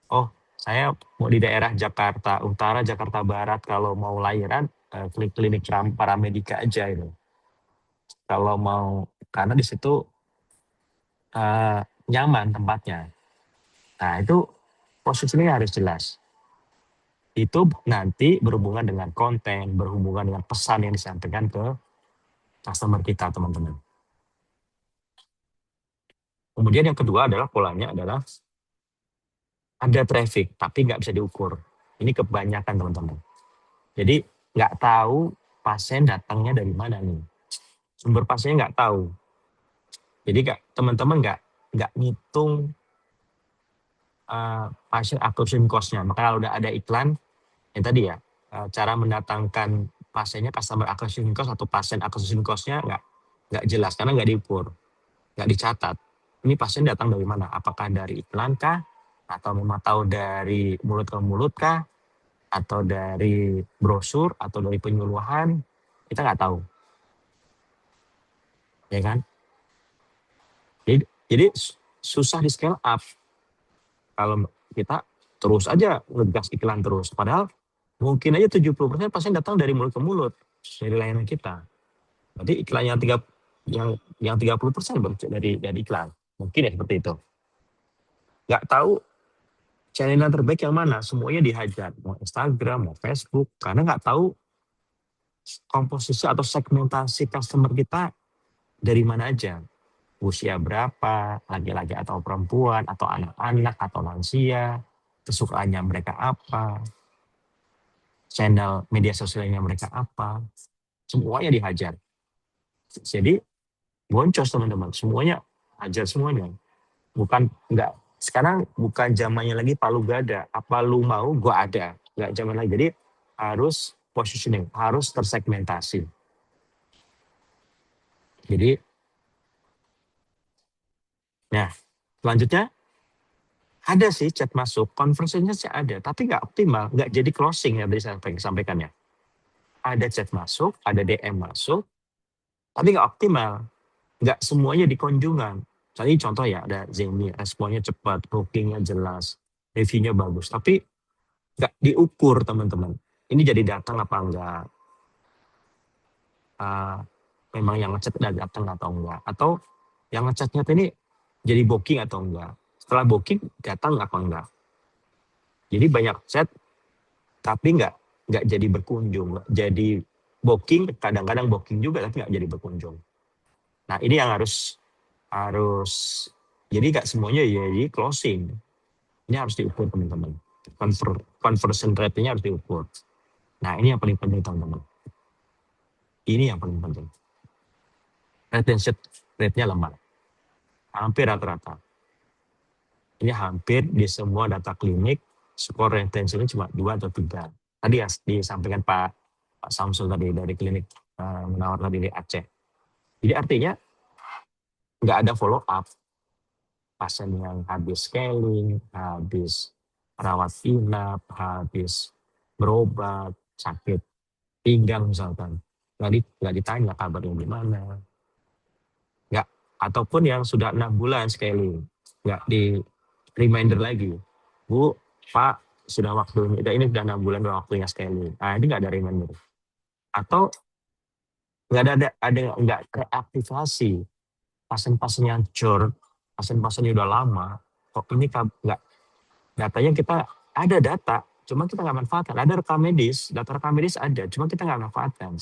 Speaker 2: Oh, saya mau di daerah Jakarta Utara, Jakarta Barat, kalau mau lahiran klinik paramedika aja itu. Kalau mau, karena di situ nyaman tempatnya. Nah itu posisinya harus jelas. Itu nanti berhubungan dengan konten, berhubungan dengan pesan yang disampaikan ke customer kita, teman-teman. Kemudian yang kedua adalah polanya adalah ada traffic, tapi nggak bisa diukur. Ini kebanyakan, teman-teman. Jadi nggak tahu pasien datangnya dari mana nih. Sumber pasiennya nggak tahu. Jadi teman-teman nggak ngitung pasien acquisition cost-nya. Maka kalau udah ada iklan, yang tadi ya, cara mendatangkan pasiennya customer acquisition cost atau pasien acquisition cost-nya nggak jelas karena nggak diukur, nggak dicatat. Ini pasien datang dari mana? Apakah dari iklan kah? Atau memang tahu dari mulut ke mulut kah? Atau dari brosur? Atau dari penyuluhan? Kita nggak tahu. Ya kan? Jadi susah di scale up. Kalau kita terus aja ngegas iklan terus. Padahal mungkin aja 70% pasien datang dari mulut ke mulut. Dari layanan kita. Berarti iklan yang 30% dari iklan. Mungkin ya seperti itu. Nggak tahu channel yang terbaik yang mana. Semuanya dihajar. Mau Instagram, mau Facebook. Karena nggak tahu komposisi atau segmentasi customer kita dari mana aja. Usia berapa, laki-laki atau perempuan, atau anak-anak, atau lansia. Kesukaannya mereka apa. Channel media sosialnya mereka apa. Semuanya dihajar. Jadi boncos teman-teman. Semuanya hajar semuanya. Sekarang bukan zamannya lagi palu gada. Apa lu mau, gua ada. Nggak zaman lagi. Jadi harus positioning, harus tersegmentasi. Jadi, nah selanjutnya ada sih chat masuk, conversion-nya sih ada, tapi nggak optimal, nggak jadi closing ya tadi saya sampaikan ya. Ada chat masuk, ada DM masuk, tapi nggak optimal, nggak semuanya di kunjungan. Jadi contoh ya, ada Zeni, responnya cepat, bookingnya jelas, reviewnya bagus, tapi nggak diukur teman-teman. Ini jadi datang apa enggak? Memang yang ngechat udah datang atau enggak? Atau yang ngechatnya ini jadi booking atau enggak? Setelah booking datang apa enggak? Jadi banyak chat tapi nggak jadi berkunjung, jadi booking, kadang-kadang booking juga tapi nggak jadi berkunjung. Nah ini yang harus jadi nggak semuanya jadi closing. Ini harus diukur teman-teman. Conversion rate-nya harus diukur. Nah ini yang paling penting teman-teman. Ini yang paling penting. Retention rate-nya lemah. Hampir rata-rata. Ini hampir di semua data klinik, skor retensinya cuma 2 atau 3. Tadi ya disampaikan Pak Samsul tadi dari klinik menawar tadi di Aceh. Jadi artinya nggak ada follow up. Pasien yang habis scaling, habis rawat inap, habis berobat, sakit pinggang misalkan. Nggak ditanya kabarnya gimana. Nggak, ataupun yang sudah 6 bulan scaling, nggak di reminder lagi. Bu, Pak, sudah waktunya, ini sudah 6 bulan udah waktunya scaling. Nah, ini nggak ada reminder. Atau nggak reaktivasi pasien-pasien yang cure, pasien-pasien yang udah lama, kok ini nggak, datanya kita ada data, cuma kita nggak manfaatkan. Ada rekam medis, data rekam medis ada, cuma kita nggak manfaatkan.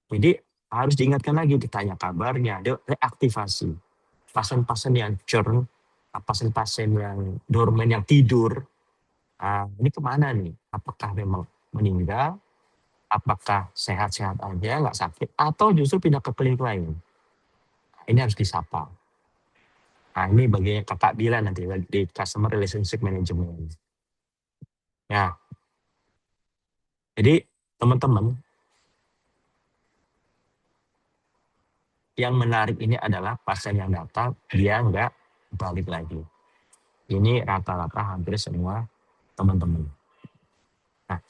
Speaker 2: Jadi harus diingatkan lagi, ditanya kabarnya, ada reaktivasi. Pasien-pasien yang cure, pasien-pasien yang dormen, yang tidur, ini kemana nih? Apakah memang meninggal? Apakah sehat-sehat aja, nggak sakit? Atau justru pindah ke klinik lain? Ini harus disapa. Nah ini bagiannya Kakak Bila nanti di Customer Relationship Management. Ya, jadi teman-teman, yang menarik ini adalah pasien yang datang, dia nggak balik lagi. Ini rata-rata hampir semua teman-teman. Nah,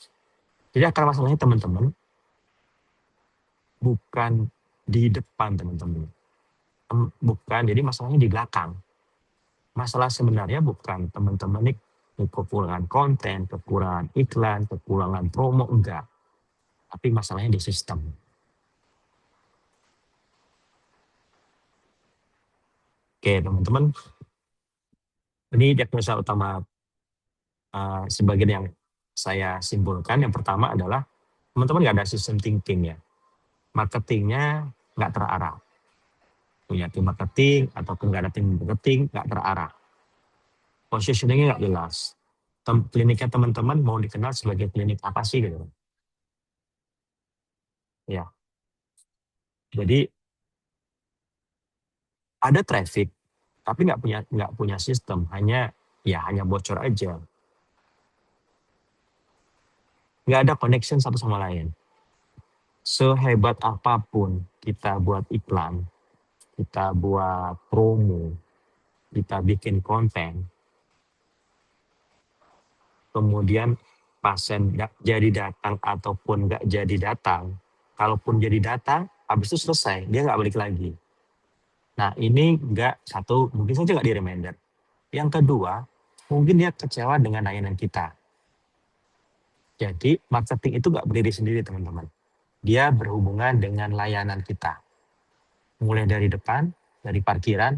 Speaker 2: jadi akar masalahnya teman-teman, bukan di depan teman-teman. Bukan, jadi masalahnya di belakang. Masalah sebenarnya bukan teman-teman ini kekurangan konten, kekurangan iklan, kekurangan promo, enggak. Tapi masalahnya di sistem. Oke, teman-teman, ini diagnosa utama sebagian yang saya simpulkan. Yang pertama adalah teman-teman nggak ada sistem thinking ya. Marketingnya nggak terarah. Punya tim marketing ataupun nggak ada tim marketing, nggak terarah. Positioningnya nggak jelas. Kliniknya teman-teman mau dikenal sebagai klinik apa sih gitu. Ya, jadi ada traffic, tapi nggak punya sistem, hanya bocor aja. Nggak ada connection satu sama lain. Sehebat apapun kita buat iklan, kita buat promo, kita bikin konten, kemudian pasien nggak jadi datang ataupun nggak jadi datang, kalaupun jadi datang, habis itu selesai, dia nggak balik lagi. Nah ini mungkin saja nggak di reminder. Yang kedua, mungkin dia kecewa dengan layanan kita. Jadi marketing itu nggak berdiri sendiri teman-teman. Dia berhubungan dengan layanan kita. Mulai dari depan, dari parkiran,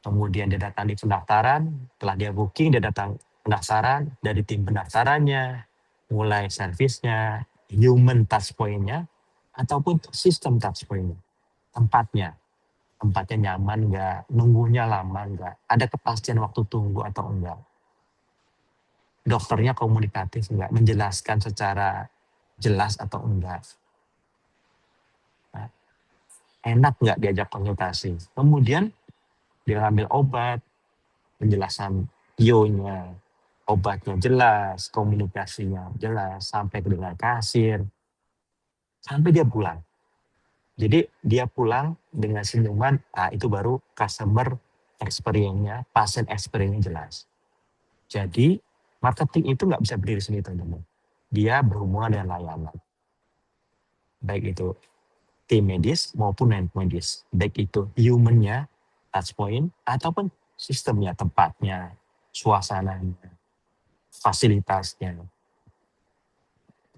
Speaker 2: kemudian dia datang di pendaftaran, setelah dia booking, dia datang pendaftaran, dari tim pendaftarannya, mulai servisnya, human touch point-nya, ataupun sistem touch point-nya, tempatnya nyaman nggak, nunggunya lama nggak, ada kepastian waktu tunggu atau enggak, dokternya komunikatif nggak, menjelaskan secara jelas atau enggak, nah, enak nggak diajak konsultasi, kemudian dia ngambil obat, penjelasan bio-nya, obatnya jelas, komunikasinya jelas, sampai ke dengan kasir, sampai dia pulang. Jadi dia pulang dengan senyuman, itu baru customer experience-nya, pasien experience-nya jelas. Jadi marketing itu nggak bisa berdiri sendiri teman-teman. Dia berhubungan dengan layanan. Baik itu tim medis maupun non medis. Baik itu human-nya, touch point, ataupun sistemnya, tempatnya, suasananya, fasilitasnya.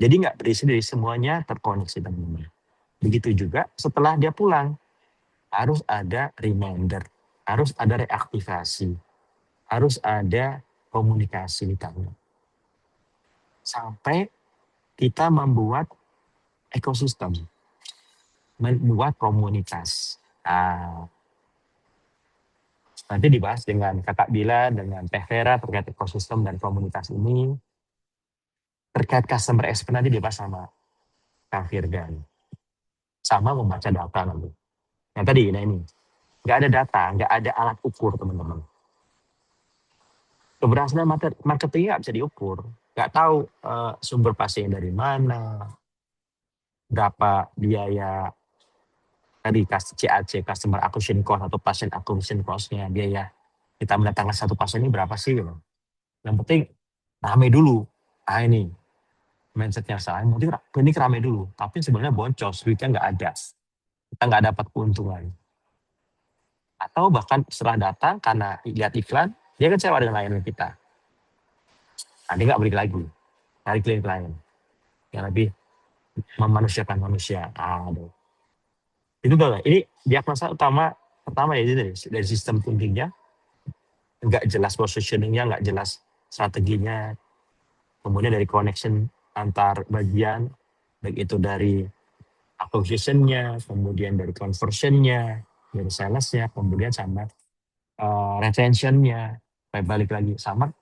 Speaker 2: Jadi nggak berdiri sendiri, semuanya terkoneksi teman-teman. Begitu juga setelah dia pulang, harus ada reminder, harus ada reaktivasi, harus ada komunikasi ditanya. Sampai kita membuat ekosistem, membuat komunitas. Nanti dibahas dengan Kakak Bila, dengan Teh Vera terkait ekosistem dan komunitas ini. Terkait customer experience nanti dibahas sama Kang Firgan. Sama membaca data nanti. Yang tadi, ini. Nggak ada data, nggak ada alat ukur teman-teman. Keberhasilan marketingnya nggak bisa diukur. Nggak tahu sumber pasien dari mana, berapa biaya tadi CAC, customer acquisition cost atau patient acquisition cost-nya, biaya kita mendatangkan satu pasien ini berapa sih gitu. Yang penting rame dulu. Ini mindset yang salah. Yang penting klinik rame dulu, tapi sebenarnya boncos, duitnya nggak ada. Kita nggak dapat keuntungan. Atau bahkan setelah datang karena lihat iklan, dia kecewa dengan layanan kita. Dia nggak balik lagi, cari klinik lain yang lebih memanusiakan manusia. Aduh. Itu udah. Ini diagnosa utama pertama ya, dari sistem thinkingnya, nggak jelas positioningnya, nggak jelas strateginya, kemudian dari connection antar bagian, baik itu dari acquisition-nya, kemudian dari conversion-nya, dari sales-nya, kemudian sama retention-nya, balik lagi sama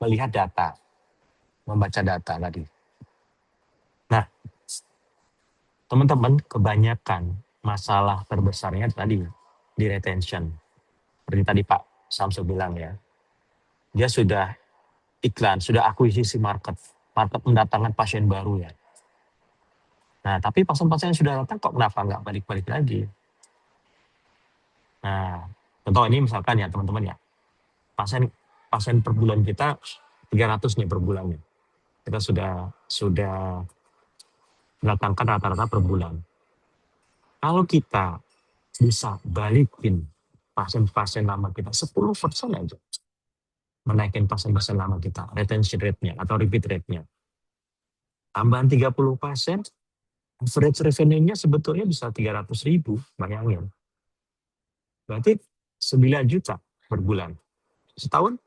Speaker 2: melihat data, membaca data tadi. Nah, teman-teman, kebanyakan masalah terbesarnya tadi di retention. Seperti tadi Pak Samsul bilang ya, dia sudah iklan, sudah akuisisi market mendatangkan pasien baru ya. Nah, tapi pasien-pasien yang sudah datang kok kenapa nggak balik-balik lagi? Nah, contoh ini misalkan ya teman-teman ya, pasien per bulan kita 300 nih per bulannya. Kita sudah mendatangkan rata-rata per bulan. Kalau kita bisa balikin pasien-pasien lama kita 10% aja, menaikkan pasien-pasien lama kita, retention rate-nya atau repeat rate-nya. Tambahan 30 pasien, average revenue-nya sebetulnya bisa 300.000, bayangin. Berarti 9 juta per bulan. Setahun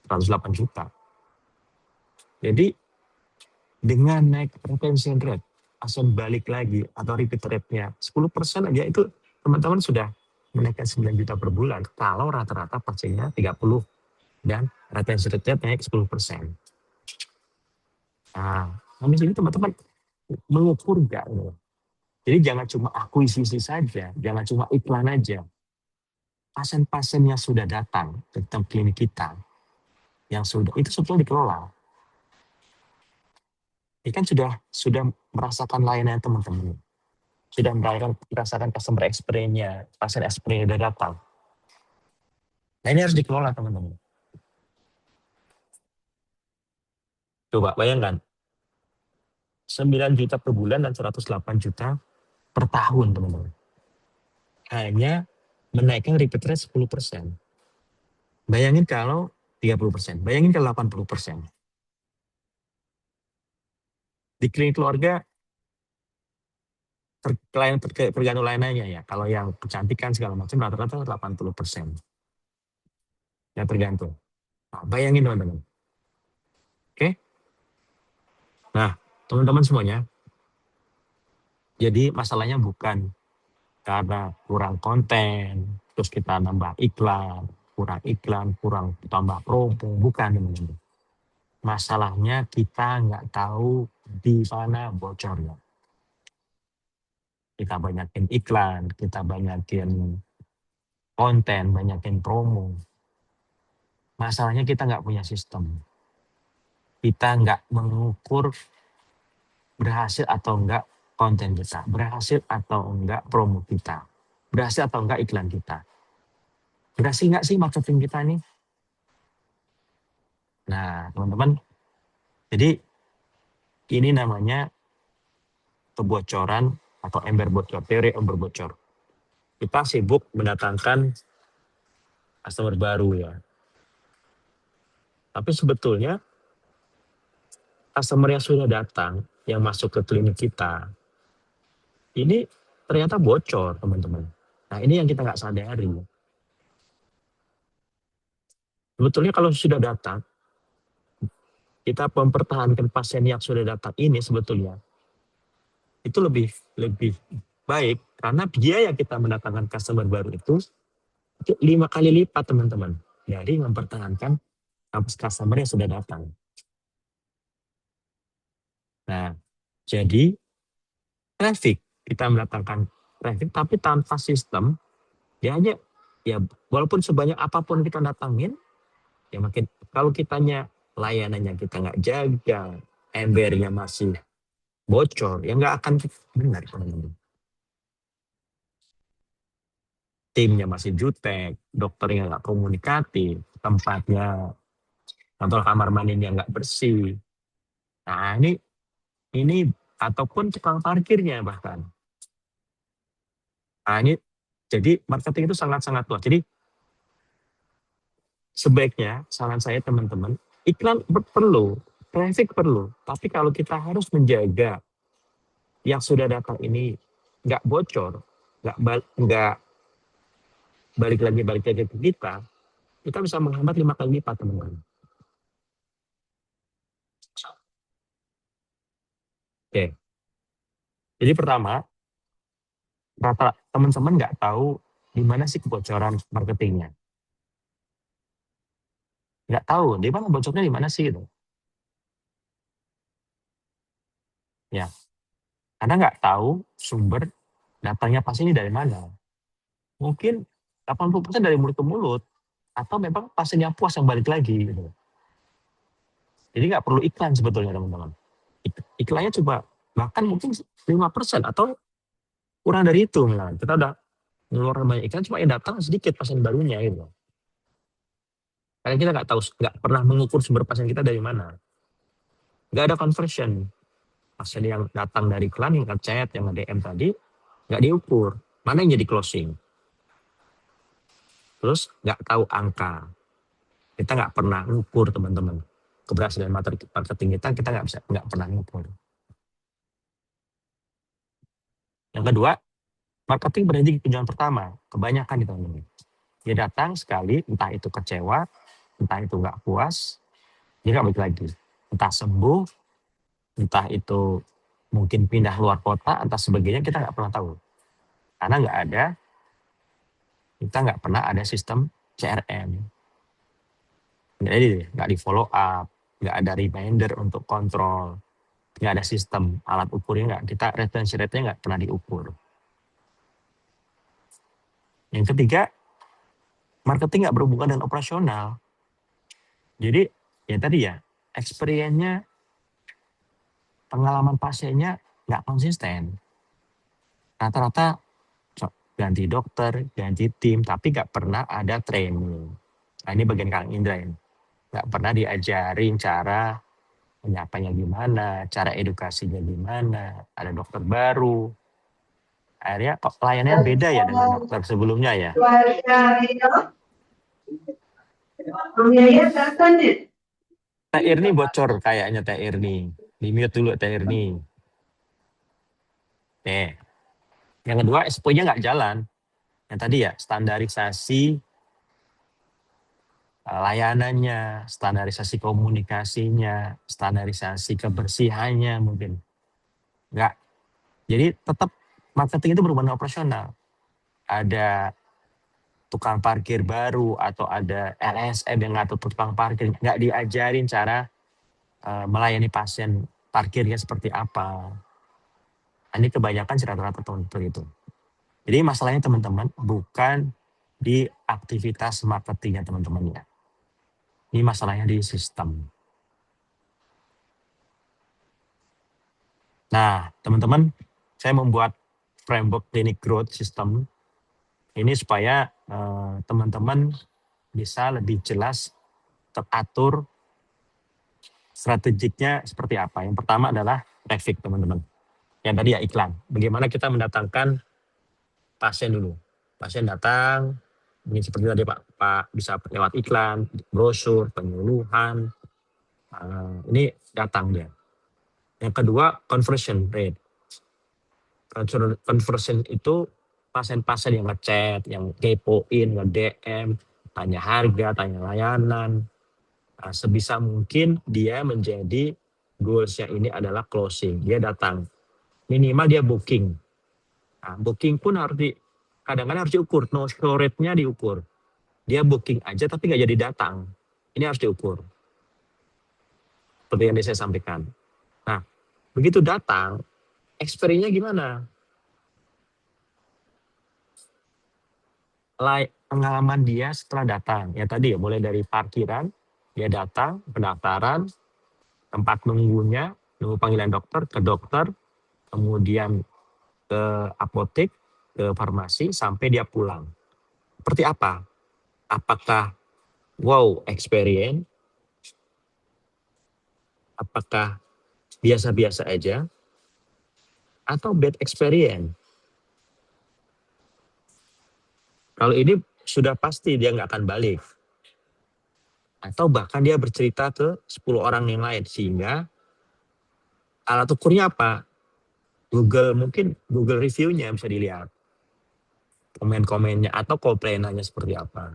Speaker 2: 108 juta. Jadi dengan naik retention rate, asal balik lagi atau repeat rate-nya 10% aja itu teman-teman sudah menaikkan 9 juta per bulan. Kalau rata-rata pasiennya 30 dan retention rate-nya naik 10%. Nah, di sini teman-teman mengukur nggak? Jadi jangan cuma akuisisi saja, jangan cuma iklan aja. Pasien-pasien yang sudah datang ke klinik kita, yang sudah itu sebetulnya dikelola. Ini kan sudah merasakan layanan teman-teman, sudah merasakan customer experience-nya, pasien experience sudah datang. Nah ini harus dikelola teman-teman. Coba bayangkan, 9 juta per bulan dan 108 juta per tahun teman-teman. Hanya menaikkan repeat rate 10%. Bayangin kalau 30%, bayangin kalau 80%. Di klinik keluarga, tergantung layanannya ya. Kalau yang kecantikan segala macam rata-rata 80%. Ya tergantung. Nah, bayangin teman-teman. Oke? Nah, teman-teman semuanya, jadi masalahnya bukan karena kurang konten, terus kita nambah iklan, kurang tambah promo, bukan teman-teman. Masalahnya kita nggak tahu di mana bocornya. Kita banyakin iklan, kita banyakin konten, banyakin promo. Masalahnya kita nggak punya sistem. Kita nggak mengukur berhasil atau enggak konten kita, berhasil atau enggak promo kita, berhasil atau enggak iklan kita. Berhasil nggak sih marketing kita nih? Nah, teman-teman, jadi ini namanya kebocoran atau ember bocor, teori ember bocor. Kita sibuk mendatangkan customer baru ya. Tapi sebetulnya customer yang sudah datang, yang masuk ke klinik kita, ini ternyata bocor teman-teman. Nah ini yang kita nggak sadari. Sebetulnya kalau sudah datang, kita mempertahankan pasien yang sudah datang ini sebetulnya itu lebih baik karena biaya kita mendatangkan customer baru itu 5 kali lipat teman-teman dari mempertahankan customer yang sudah datang. Nah, jadi traffic kita mendatangkan traffic tapi tanpa sistem ya aja ya walaupun sebanyak apapun kita datangin ya makin kalau kitanya layanannya kita nggak jaga, embernya masih bocor, ya nggak akan benar teman-teman. Timnya masih jutek, dokternya nggak komunikatif, tempatnya atau kamar mandinya nggak bersih. Nah ini ataupun tukang parkirnya bahkan. Nah ini jadi marketing itu sangat-sangat luas. Jadi sebaiknya saran saya teman-teman, iklan perlu, traffic perlu. Tapi kalau kita harus menjaga yang sudah datang ini nggak bocor, nggak balik lagi ke kita bisa menghambat 5 kali lipat teman-teman. Oke. Jadi pertama, teman-teman nggak tahu di mana sih kebocoran marketingnya. Nggak tahu, di mana bocornya di mana sih itu. Ya, karena nggak tahu sumber datangnya pasti ini dari mana. Mungkin 80% dari mulut ke mulut, atau memang pasien yang puas yang balik lagi. Gitu. Jadi nggak perlu iklan sebetulnya teman-teman. Iklannya coba, bahkan mungkin 5% atau kurang dari itu. Misalnya. Kita udah ngeluarin banyak iklan, cuma yang datang sedikit pasien barunya gitu. Karena kita nggak pernah mengukur sumber pasien kita dari mana. Nggak ada conversion. Pasien yang datang dari iklan, yang chat, yang DM tadi, nggak diukur. Mana yang jadi closing. Terus nggak tahu angka. Kita nggak pernah ngukur teman-teman. Keberhasilan marketing kita nggak pernah ngukur. Yang kedua, marketing berhenti di tujuan pertama. Kebanyakan teman-teman. Dia datang sekali, entah itu kecewa, entah itu nggak puas, dia nggak balik lagi. Entah sembuh, entah itu mungkin pindah luar kota, entah sebagainya, kita nggak pernah tahu. Karena kita nggak pernah ada sistem CRM. Jadi nggak di follow up, nggak ada reminder untuk kontrol, nggak ada sistem alat ukurnya, nggak, kita retention rate-nya nggak pernah diukur. Yang ketiga, marketing nggak berhubungan dengan operasional. Jadi ya tadi ya, experience-nya, pengalaman pasiennya nggak konsisten. Rata-rata ganti dokter, ganti tim, tapi nggak pernah ada training. Nah ini bagian Kang Indra ini. Nggak pernah diajarin cara menyapanya gimana, cara edukasinya gimana, ada dokter baru. Akhirnya kok layanannya beda ya dengan dokter sebelumnya ya. Teh Irni bocor kayaknya Teh Irni. Di-mute dulu Teh Irni. Yang kedua SPO-nya nggak jalan. Yang tadi ya, standarisasi layanannya, standarisasi komunikasinya, standarisasi kebersihannya mungkin. Nggak. Jadi tetap marketing itu berhubungan operasional. Ada tukang parkir baru atau ada LSM yang ngatur tukang parkir, nggak diajarin cara melayani pasien parkirnya seperti apa. Ini kebanyakan rata-rata seperti itu. Jadi masalahnya teman-teman bukan di aktivitas marketingnya teman-teman ya. Ini masalahnya di sistem. Nah, teman-teman, saya membuat framework clinic growth system ini supaya teman-teman bisa lebih jelas teratur strategiknya seperti apa. Yang pertama adalah traffic, teman-teman. Yang tadi ya iklan. Bagaimana kita mendatangkan pasien dulu. Pasien datang, mungkin seperti tadi Pak bisa lewat iklan, brosur, penyuluhan. Ini datang dia. Yang kedua, conversion rate. Conversion itu pasien-pasien yang ngechat, yang kepoin, nge-DM, tanya harga, tanya layanan. Nah, sebisa mungkin dia menjadi goals-nya ini adalah closing. Dia datang. Minimal dia booking. Nah, booking pun kadang-kadang harus diukur. No show rate-nya diukur. Dia booking aja tapi nggak jadi datang. Ini harus diukur. Seperti yang saya sampaikan. Nah, begitu datang, experience-nya gimana? Pengalaman dia setelah datang. Ya tadi ya, mulai dari parkiran, dia datang, pendaftaran, tempat nunggunya, nunggu panggilan dokter, ke dokter, kemudian ke apotek, ke farmasi, sampai dia pulang. Seperti apa? Apakah wow experience? Apakah biasa-biasa aja? Atau bad experience? Kalau ini sudah pasti dia nggak akan balik. Atau bahkan dia bercerita ke 10 orang yang lain. Sehingga alat ukurnya apa? Mungkin Google review-nya bisa dilihat. Komen-komennya atau komplainannya seperti apa.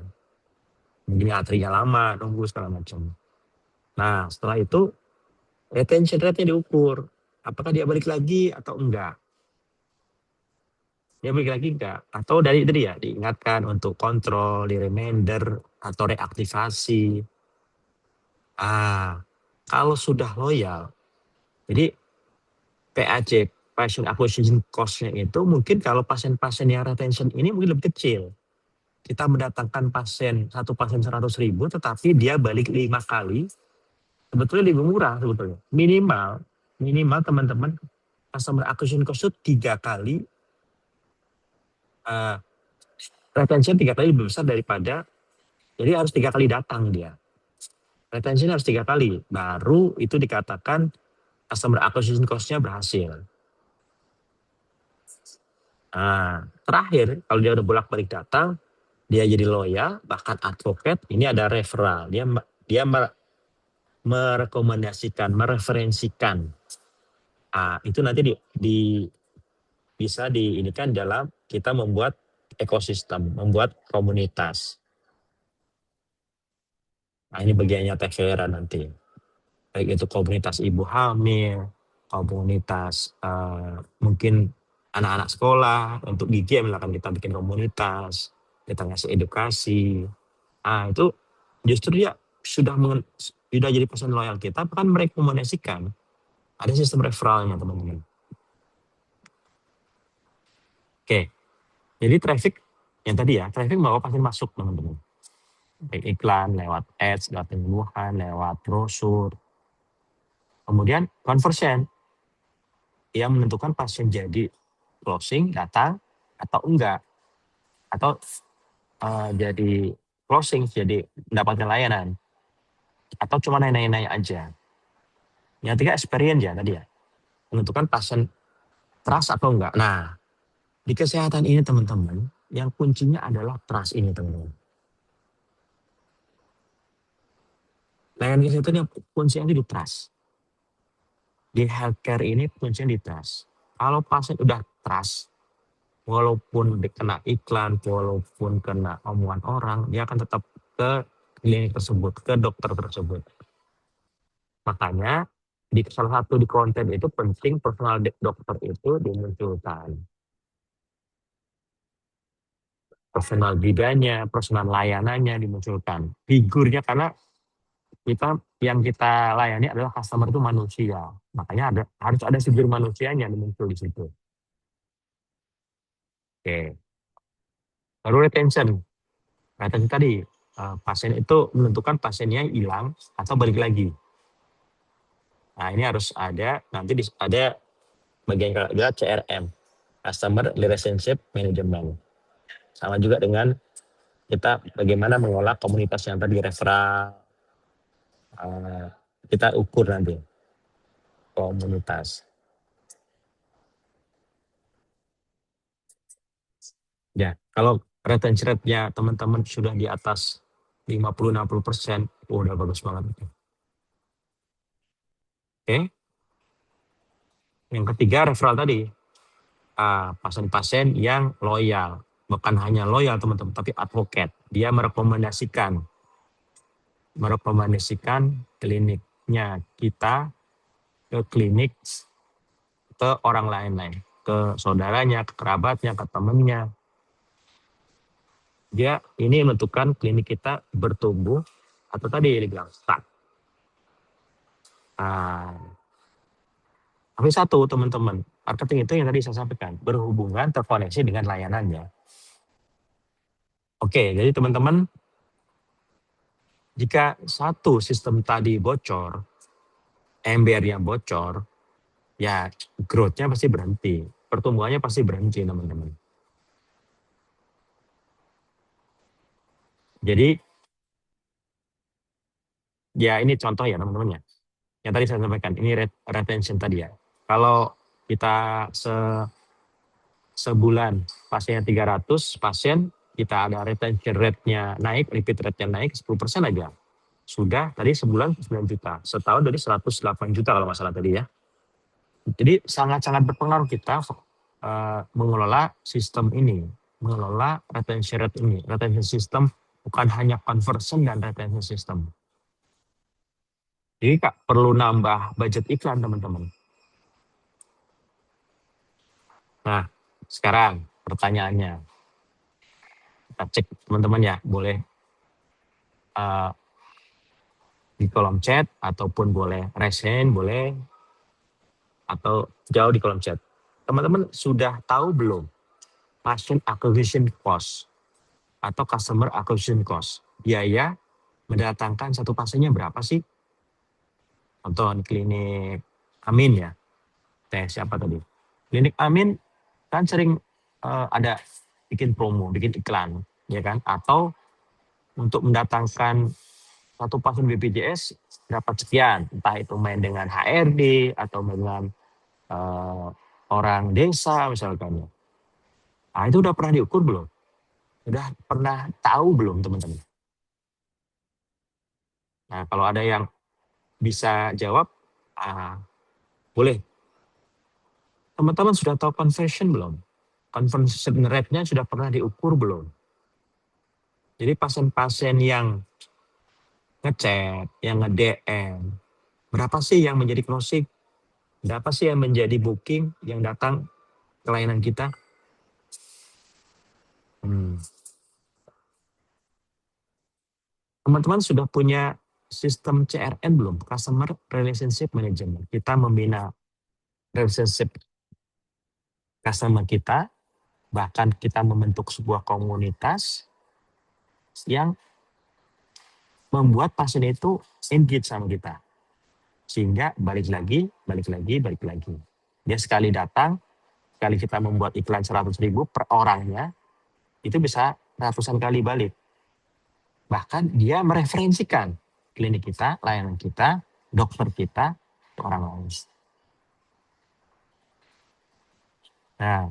Speaker 2: Mungkin antrinya lama, nunggu segala macam. Nah setelah itu retention rate-nya diukur. Apakah dia balik lagi atau enggak? Dia balik lagi enggak? Atau dari tadi ya diingatkan untuk kontrol, di reminder atau reaktivasi. Kalau sudah loyal, jadi PAC, patient acquisition cost-nya itu mungkin kalau pasien-pasien yang retention ini mungkin lebih kecil. Kita mendatangkan satu pasien 100.000 tetapi dia balik 5 kali, sebetulnya lebih murah sebetulnya. Minimal teman-teman customer acquisition cost itu 3 kali, retention 3 kali lebih besar daripada, jadi harus 3 kali datang dia. Retention harus 3 kali, baru itu dikatakan customer acquisition cost-nya berhasil. Terakhir, kalau dia udah bolak-balik datang, dia jadi loyal, bahkan advocate, ini ada referral. Dia merekomendasikan, mereferensikan. Itu nanti bisa diinikan dalam kita membuat ekosistem, membuat komunitas. Nah, ini bagiannya Teh Vera nanti. Baik itu komunitas ibu hamil, komunitas mungkin anak-anak sekolah, untuk gizi misalkan kita bikin komunitas, kita ngasih edukasi. Ah itu justru dia sudah jadi pasien loyal kita, bahkan merekomendasikan. Ada sistem referralnya teman-teman. Oke, jadi traffic yang tadi ya, traffic bawa pasien masuk teman-teman. Baik iklan, lewat ads, lewat penyuluhan, lewat brosur. Kemudian conversion, yang menentukan pasien jadi closing, datang, atau enggak. Atau jadi closing, jadi mendapatkan layanan. Atau cuma nanya-nanya aja. Yang ketiga experience ya tadi ya. Menentukan pasien trust atau enggak. Nah, di kesehatan ini teman-teman, yang kuncinya adalah trust ini teman-teman. Layanan kesehatan yang kuncinya itu di trust. Di healthcare ini kuncinya di trust. Kalau pasien udah trust, walaupun kena iklan, walaupun kena omongan orang, dia akan tetap ke klinik tersebut, ke dokter tersebut. Makanya di salah satu di konten itu penting personal dokter itu dimunculkan. Personal bidanya, personal layanannya dimunculkan. Figurnya karena yang kita layani adalah customer itu manusia. Makanya harus ada figur manusianya yang muncul di situ. Oke. Baru retention. Retention tadi, pasien itu menentukan pasiennya hilang atau balik lagi. Nah ini harus ada, nanti ada bagian kedua CRM, Customer Relationship Management. Sama juga dengan kita bagaimana mengolah komunitas yang tadi referral, kita ukur nanti komunitas. Ya, kalau retention rate-nya teman-teman sudah di atas 50-60%, udah bagus banget. Oke. Yang ketiga referral tadi, pasien-pasien yang loyal. Bukan hanya loyal teman-teman, tapi advocate. Dia merekomendasikan kliniknya kita ke klinik, ke orang lain-lain, ke saudaranya, ke kerabatnya, ke temannya. Dia ini menentukan klinik kita bertumbuh atau tadi dibilang stuck. Tapi satu teman-teman, marketing itu yang tadi saya sampaikan, berhubungan terkoneksi dengan layanannya. Oke, jadi teman-teman, jika satu sistem tadi bocor, MBR-nya bocor, ya growth-nya pasti berhenti, pertumbuhannya pasti berhenti teman-teman. Jadi, ya ini contoh ya teman-teman ya. Yang tadi saya sampaikan, ini retention tadi ya. Kalau kita sebulan pasiennya 300 pasien, kita ada retention rate-nya naik, repeat rate-nya naik 10% aja. Sudah tadi sebulan 9 juta, setahun dari 108 juta kalau masalah tadi ya. Jadi sangat-sangat berpengaruh kita mengelola sistem ini, mengelola retention rate ini. Retention system bukan hanya conversion dan retention system. Jadi Kak, perlu nambah budget iklan teman-teman. Nah, sekarang pertanyaannya. Kita cek teman-teman ya, boleh di kolom chat, ataupun boleh raise hand, boleh, atau jauh di kolom chat. Teman-teman sudah tahu belum patient acquisition cost atau customer acquisition cost? Biaya mendatangkan satu pasiennya berapa sih? Contoh klinik Amin ya, siapa tadi? Klinik Amin kan sering ada bikin promo, bikin iklan, ya kan? Atau untuk mendatangkan satu pasien BPJS dapat sekian, entah itu main dengan HRD atau dengan orang desa misalkan. Nah itu udah pernah diukur belum? Udah pernah tahu belum teman-teman? Nah kalau ada yang bisa jawab, boleh. Teman-teman sudah tahu conversion belum? Conversion rate-nya sudah pernah diukur belum? Jadi pasien-pasien yang ngechat, yang nge-DM. Berapa sih yang menjadi closing? Berapa sih yang menjadi booking yang datang ke layanan kita? Hmm. Teman-teman sudah punya sistem CRM belum? Customer Relationship Management. Kita membina relationship customer kita, bahkan kita membentuk sebuah komunitas yang membuat pasien itu engage sama kita. Sehingga balik lagi. Dia sekali datang, sekali kita membuat iklan 100.000 per orangnya, itu bisa ratusan kali balik. Bahkan dia mereferensikan klinik kita, layanan kita, dokter kita ke orang lain. Nah,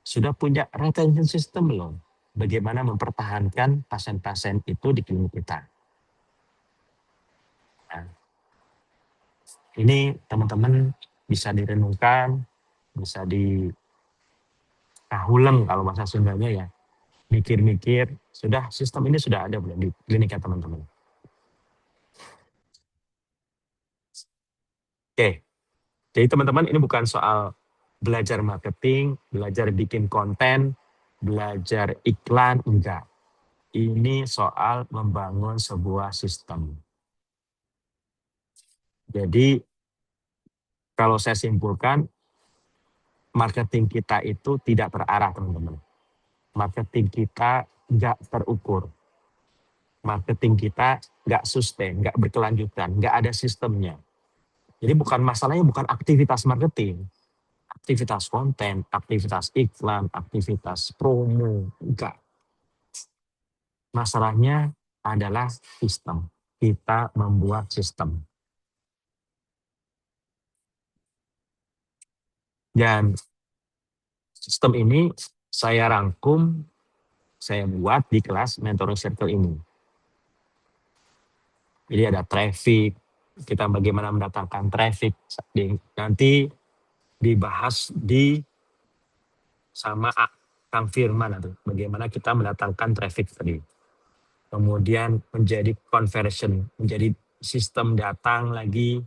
Speaker 2: sudah punya retention system belum? Bagaimana mempertahankan pasien-pasien itu di klinik kita? Nah, ini teman-teman bisa direnungkan, bisa dikahuleng kalau bahasa Sundanya ya. Mikir-mikir, sudah sistem ini sudah ada belum di kliniknya teman-teman? Oke, jadi teman-teman ini bukan soal belajar marketing, belajar bikin konten, belajar iklan, enggak. Ini soal membangun sebuah sistem. Jadi kalau saya simpulkan, marketing kita itu tidak terarah teman-teman. Marketing kita enggak terukur. Marketing kita enggak sustain, enggak berkelanjutan, enggak ada sistemnya. Jadi masalahnya bukan aktivitas marketing, aktivitas konten, aktivitas iklan, aktivitas promo, enggak. Masalahnya adalah sistem. Kita membuat sistem. Dan sistem ini saya rangkum, saya buat di kelas Mentoring Circle ini. Jadi ada traffic, kita bagaimana mendatangkan traffic, nanti dibahas sama Kang Firman, bagaimana kita mendatangkan traffic tadi. Kemudian menjadi conversion, menjadi sistem datang lagi,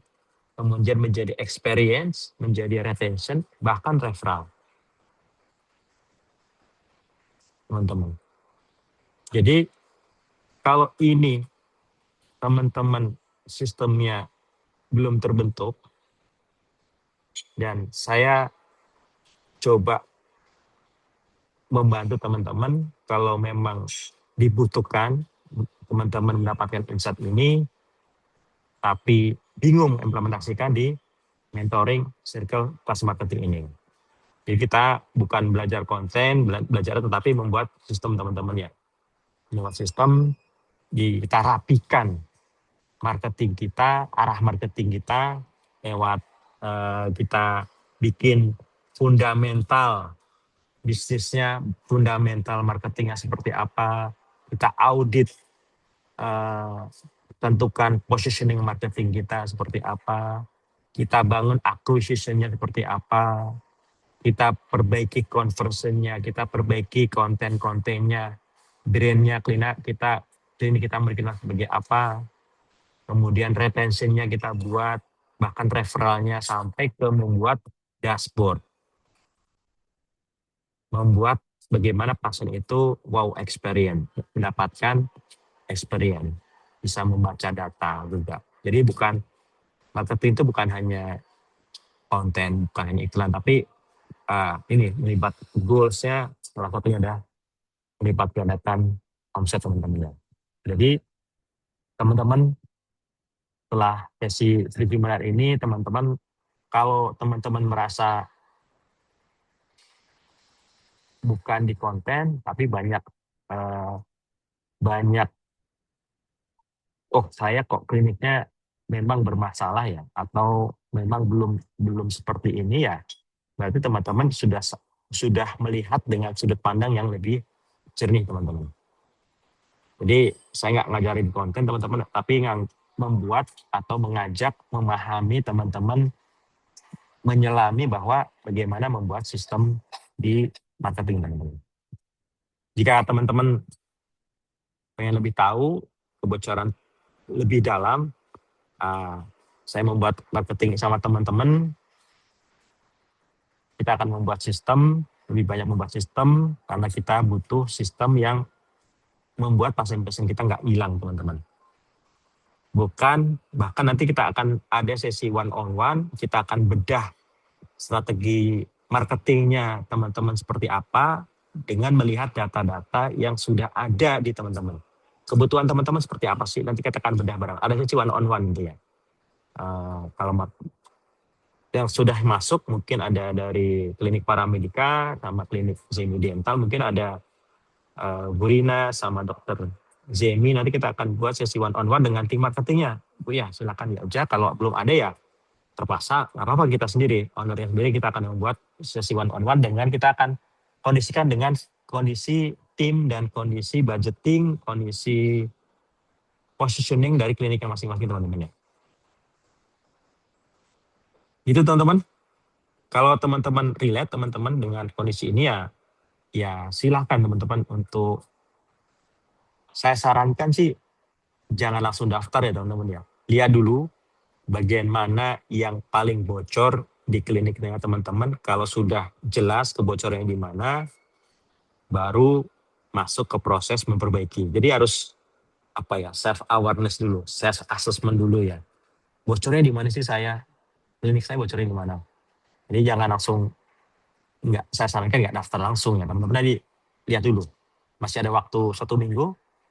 Speaker 2: kemudian menjadi experience, menjadi retention, bahkan referral. Teman-teman. Jadi kalau ini teman-teman sistemnya belum terbentuk, dan saya coba membantu teman-teman kalau memang dibutuhkan, teman-teman mendapatkan insight ini, tapi bingung implementasikan di mentoring circle kelas marketing ini. Jadi kita bukan belajar konten, belajar tetapi membuat sistem teman-teman ya. Membuat sistem, kita rapikan marketing kita, arah marketing kita lewat kita bikin fundamental bisnisnya, fundamental marketingnya seperti apa, kita audit, tentukan positioning marketing kita seperti apa, kita bangun acquisition-nya seperti apa, kita perbaiki conversion-nya, kita perbaiki konten-kontennya, brand-nya klinik kita berkenal sebagai apa, kemudian retention-nya kita buat, bahkan referralnya sampai ke membuat dashboard. Membuat bagaimana pasien itu wow experience, mendapatkan experience, bisa membaca data juga. Jadi marketing itu bukan hanya konten, bukan hanya iklan, tapi ini melibat goals-nya, salah satunya adalah melibat gandakan omset teman-teman. Jadi teman-teman setelah sesi webinar ini, teman-teman kalau teman-teman merasa bukan di konten tapi banyak saya kok kliniknya memang bermasalah ya, atau memang belum seperti ini ya, berarti teman-teman sudah melihat dengan sudut pandang yang lebih jernih teman-teman. Jadi saya nggak ngajarin konten teman-teman, tapi membuat atau mengajak memahami teman-teman, menyelami bahwa bagaimana membuat sistem di marketing teman-teman. Jika teman-teman pengen lebih tahu kebocoran lebih dalam, saya membuat marketing sama teman-teman. Kita akan membuat sistem, lebih banyak membuat sistem, karena kita butuh sistem yang membuat pasien-pasien kita nggak hilang, teman-teman. Bahkan nanti kita akan ada sesi one on one, kita akan bedah strategi marketingnya teman-teman seperti apa, dengan melihat data-data yang sudah ada di teman-teman. Kebutuhan teman-teman seperti apa sih, nanti kita akan bedah bareng. Ada sesi one on one gitu ya. Kalau yang sudah masuk mungkin ada dari klinik paramedika sama klinik Zemi Dental, mungkin ada Bu Rina sama dokter Zemi. Nanti kita akan buat sesi one on one dengan tim marketingnya. Bu ya silakan ya aja, kalau belum ada ya terpaksa nggak apa-apa, kita sendiri ownernya sendiri kita akan membuat sesi one on one, dengan kita akan kondisikan dengan kondisi tim dan kondisi budgeting, kondisi positioning dari kliniknya masing-masing, teman-teman ya. Gitu teman-teman. Kalau teman-teman relate, teman-teman dengan kondisi ini ya silahkan teman-teman untuk, saya sarankan sih jangan langsung daftar ya teman-teman ya. Lihat dulu bagian mana yang paling bocor di klinik dengan teman-teman. Kalau sudah jelas kebocoran yang di mana, baru masuk ke proses memperbaiki. Jadi harus self awareness dulu, self assessment dulu ya. Bocornya di mana sih saya? Klinik saya bocornya di mana? Jadi jangan langsung, saya sarankan nggak daftar langsung ya teman-teman. Tadi lihat dulu, masih ada waktu 1 minggu.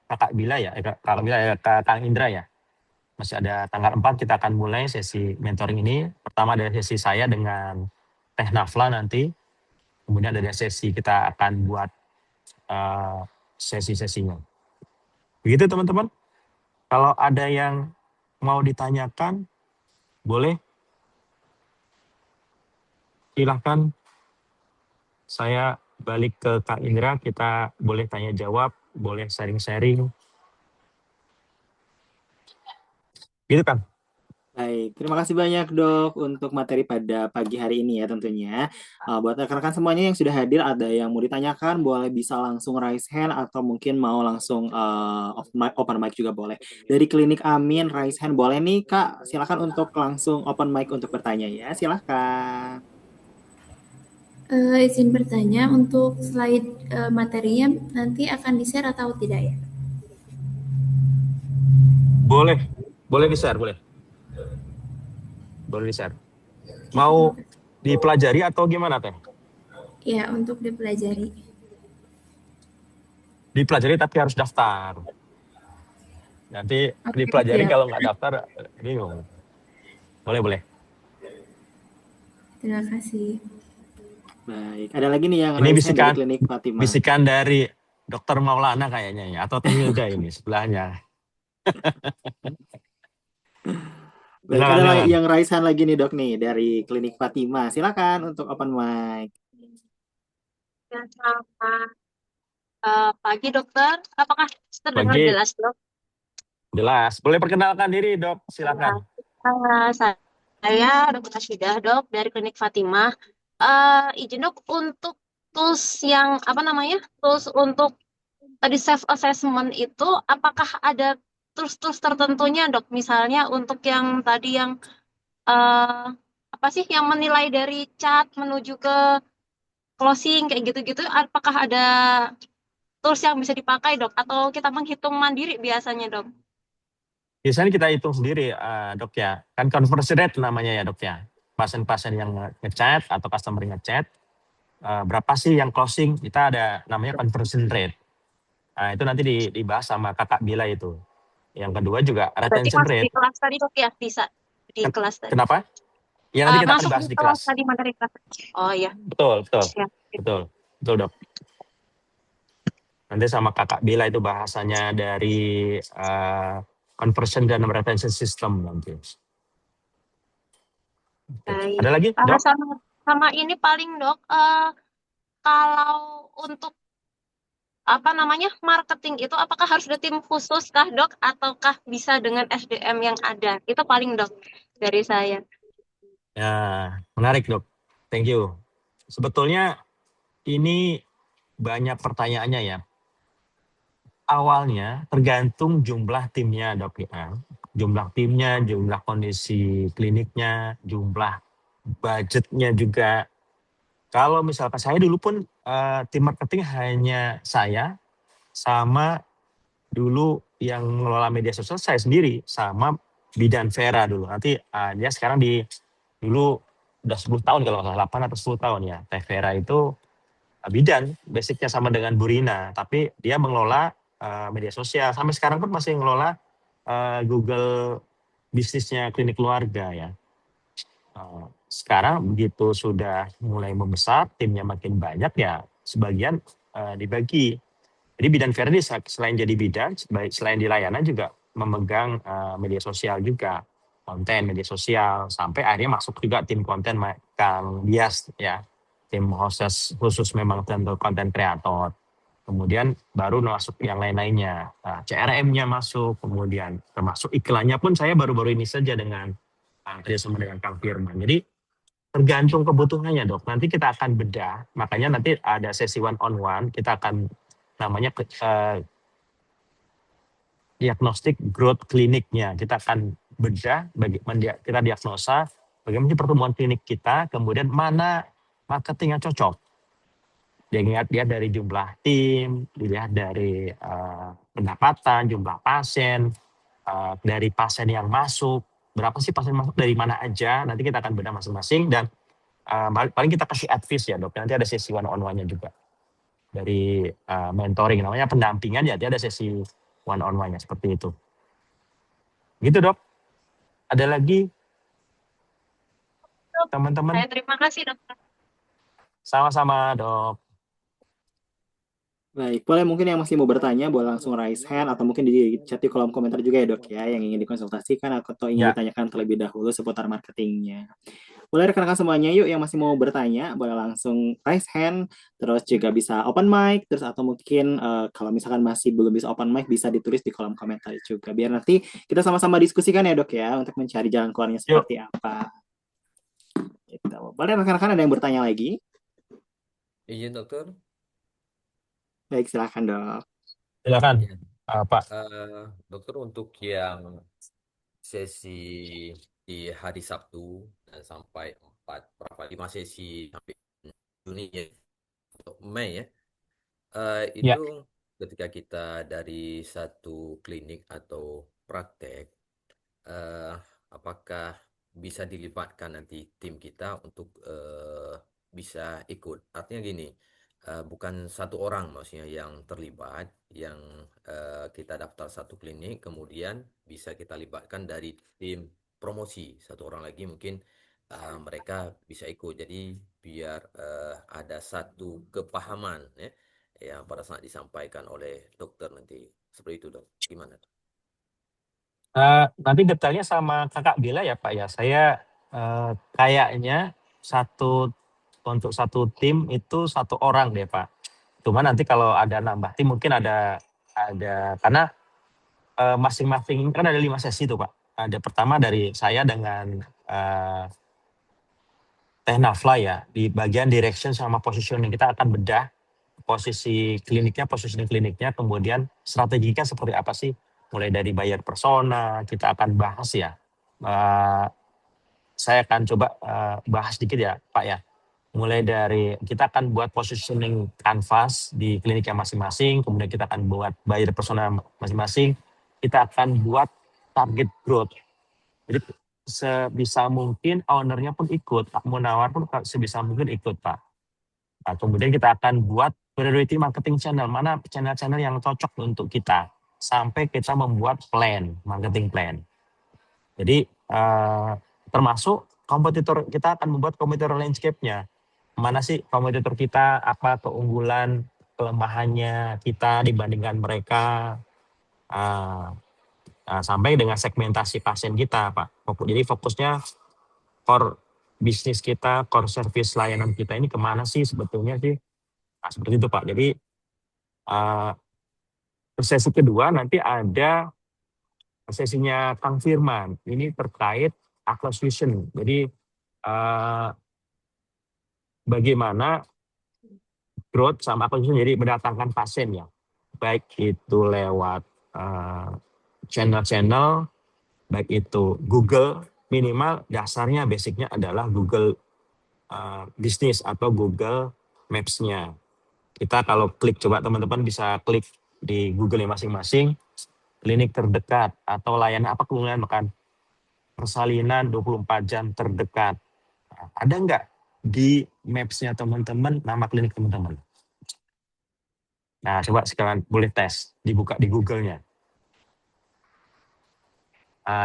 Speaker 2: Kak Kang Indra ya, masih ada tanggal 4 kita akan mulai sesi mentoring ini. Pertama ada sesi saya dengan Teh Nafla nanti, kemudian ada sesi kita akan buat sesi-sesinya. Begitu teman-teman. Kalau ada yang mau ditanyakan, boleh silahkan. Saya balik ke Kak Indra, kita boleh tanya jawab, boleh sharing-sharing. Gitu kan?
Speaker 1: Baik, terima kasih banyak dok untuk materi pada pagi hari ini ya tentunya. Buat rekan-rekan semuanya yang sudah hadir, ada yang mau ditanyakan, boleh bisa langsung raise hand atau mungkin mau langsung open mic juga boleh. Dari klinik Amin, raise hand boleh nih Kak, silakan untuk langsung open mic untuk bertanya ya, silakan.
Speaker 6: Izin bertanya, untuk slide materinya nanti akan di-share atau tidak ya?
Speaker 2: Boleh di-share, boleh. Boleh di-share. Mau dipelajari atau gimana Teh?
Speaker 6: Ya, untuk dipelajari.
Speaker 2: Dipelajari tapi harus daftar. Nanti dipelajari kalau nggak daftar, bingung. Boleh.
Speaker 6: Terima kasih.
Speaker 1: Baik, ada lagi nih yang
Speaker 2: Ini
Speaker 1: raise hand dari klinik Fatima.
Speaker 2: bisikan dari Dokter Maulana kayaknya ya, atau Teh Hilda ini sebelahnya.
Speaker 1: Baik, ada yang raise hand lagi nih dok nih dari klinik Fatima. Silakan untuk open mic.
Speaker 4: Selamat pagi dokter. Apakah terdengar
Speaker 2: Pagi.
Speaker 4: jelas dok?
Speaker 2: Jelas. Boleh perkenalkan diri dok, silakan.
Speaker 4: Saya Dr. Ashidah dok dari klinik Fatima. Izin dok untuk tools yang tools untuk tadi self assessment itu, apakah ada tools tertentunya dok? Misalnya untuk yang tadi yang yang menilai dari chat menuju ke closing kayak gitu-gitu, apakah ada tools yang bisa dipakai dok? Atau kita menghitung mandiri biasanya dok?
Speaker 2: Biasanya kita hitung sendiri dok ya. Kan conversion rate namanya ya dok ya. Pasien-pasien yang ngechat atau customer ngechat, berapa sih yang closing? Kita ada namanya conversion rate. Itu nanti dibahas sama kakak Bila itu. Yang kedua juga retention rate.
Speaker 4: Di kelas tadi dok ya, bisa di kelas tadi.
Speaker 2: Kenapa? Ya nanti kita akan bahas di kelas.
Speaker 4: Tadi materi kelas. Oh iya.
Speaker 2: Betul dok. Nanti sama kakak Bila itu bahasanya dari conversion dan retention system nanti. Ada lagi dok?
Speaker 4: Sama ini paling dok, kalau untuk marketing itu apakah harus ada tim khusus kah dok, ataukah bisa dengan SDM yang ada? Itu paling dok dari saya.
Speaker 2: Ya, menarik dok. Thank you. Sebetulnya ini banyak pertanyaannya ya. awalnya tergantung jumlah timnya dok ya. Jumlah timnya, jumlah kondisi kliniknya, jumlah budgetnya juga. Kalau misalkan saya dulu pun tim marketing hanya saya sama dulu yang mengelola media sosial saya sendiri sama Bidan Vera dulu. Nanti dia sekarang dulu udah 10 tahun kalau nggak salah 8 atau 10 tahun ya. Teh Vera itu bidan, basicnya sama dengan Bu Rina, tapi dia mengelola media sosial. Sampai sekarang pun masih mengelola Google bisnisnya klinik keluarga ya. Sekarang begitu sudah mulai membesar, timnya makin banyak ya, sebagian dibagi. Jadi bidan Verdi selain jadi bidan, selain di layanan juga memegang media sosial juga, konten media sosial, sampai akhirnya masuk juga tim konten Kang Dias ya, tim khusus memang tentu konten kreator. Kemudian baru masuk yang lain-lainnya, CRM-nya masuk, kemudian termasuk iklannya pun saya baru-baru ini saja dengan kerjasama dengan Kang Firman. Jadi tergantung kebutuhannya dok. Nanti kita akan bedah, makanya nanti ada sesi one on one, kita akan namanya diagnostik growth kliniknya. Kita akan bedah, kita diagnosa bagaimana pertumbuhan klinik kita, kemudian mana marketing yang cocok. Dilihat dari jumlah tim, dilihat dari pendapatan, jumlah pasien, dari pasien yang masuk, berapa sih pasien masuk dari mana aja, nanti kita akan bedah masing-masing dan paling kita kasih advice ya dok, nanti ada sesi one on one-nya juga. Dari mentoring, namanya pendampingan ya, ada sesi one on one-nya seperti itu. Gitu dok. Ada lagi teman-teman?
Speaker 4: Saya terima kasih dokter.
Speaker 2: Sama-sama dok.
Speaker 1: Baik, boleh mungkin yang masih mau bertanya boleh langsung raise hand atau mungkin di chat di kolom komentar juga ya dok ya, yang ingin dikonsultasikan atau ingin
Speaker 2: Ya.
Speaker 1: ditanyakan terlebih dahulu seputar marketingnya. Boleh rekan-rekan semuanya yuk yang masih mau bertanya boleh langsung raise hand, terus juga bisa open mic, terus atau mungkin kalau misalkan masih belum bisa open mic bisa ditulis di kolom komentar juga biar nanti kita sama-sama diskusikan ya dok ya untuk mencari jalan keluarnya seperti apa. Gitu. Boleh rekan-rekan ada yang bertanya lagi?
Speaker 5: Izin dokter.
Speaker 1: Baik, silakan dok.
Speaker 2: Silakan
Speaker 5: Ya.
Speaker 2: Pak.
Speaker 5: Dokter, untuk yang sesi di hari Sabtu dan sampai 5 sesi sampai Juni ya, untuk Mei ya,
Speaker 2: Ya.
Speaker 5: itu ketika kita dari satu klinik atau praktek, apakah bisa dilibatkan nanti tim kita untuk bisa ikut? Artinya gini, bukan satu orang maksudnya yang terlibat, yang kita daftar satu klinik, kemudian bisa kita libatkan dari tim promosi, satu orang lagi mungkin mereka bisa ikut. Jadi biar ada satu kepahaman ya, yang pada saat disampaikan oleh dokter nanti. Seperti itu dok, gimana?
Speaker 2: Nanti detailnya sama kakak Bila ya Pak ya. Saya kayaknya untuk satu tim itu satu orang deh Pak. Cuma nanti kalau ada nambah tim mungkin ada karena masing-masing kan ada 5 sesi tuh Pak. Ada pertama dari saya dengan Teh Nafla ya, di bagian direction sama positioning kita akan bedah positioning kliniknya, kemudian strateginya seperti apa sih, mulai dari buyer persona, kita akan bahas ya. Saya akan coba bahas sedikit ya Pak ya. Mulai dari kita akan buat positioning canvas di kliniknya masing-masing, kemudian kita akan buat buyer persona masing-masing, kita akan buat target growth. Jadi sebisa mungkin ownernya pun ikut, Pak Munawar pun sebisa mungkin ikut Pak. Nah, kemudian kita akan buat priority marketing channel, mana channel-channel yang cocok untuk kita, sampai kita membuat marketing plan. Jadi termasuk kompetitor, kita akan membuat kompetitor landscape-nya. Mana sih kompetitor kita, apa keunggulan, kelemahannya kita dibandingkan mereka, sampai dengan segmentasi pasien kita Pak. Jadi fokusnya core bisnis kita, core service layanan kita ini kemana sih sebetulnya sih. Nah, seperti itu Pak. Jadi sesi kedua nanti ada sesinya Kang Firman. Ini terkait acquisition. Jadi bagaimana growth sama acquisition, jadi mendatangkan pasien ya. baik itu lewat channel-channel, baik itu Google, minimal dasarnya basicnya adalah Google bisnis atau Google Maps-nya. Kita kalau klik, coba teman-teman bisa klik di Google masing-masing, klinik terdekat atau layanan apa kemudian makan persalinan 24 jam terdekat. Nah, ada nggak di Maps-nya teman-teman nama klinik teman-teman? Nah, coba sekarang boleh tes, dibuka di Google-nya.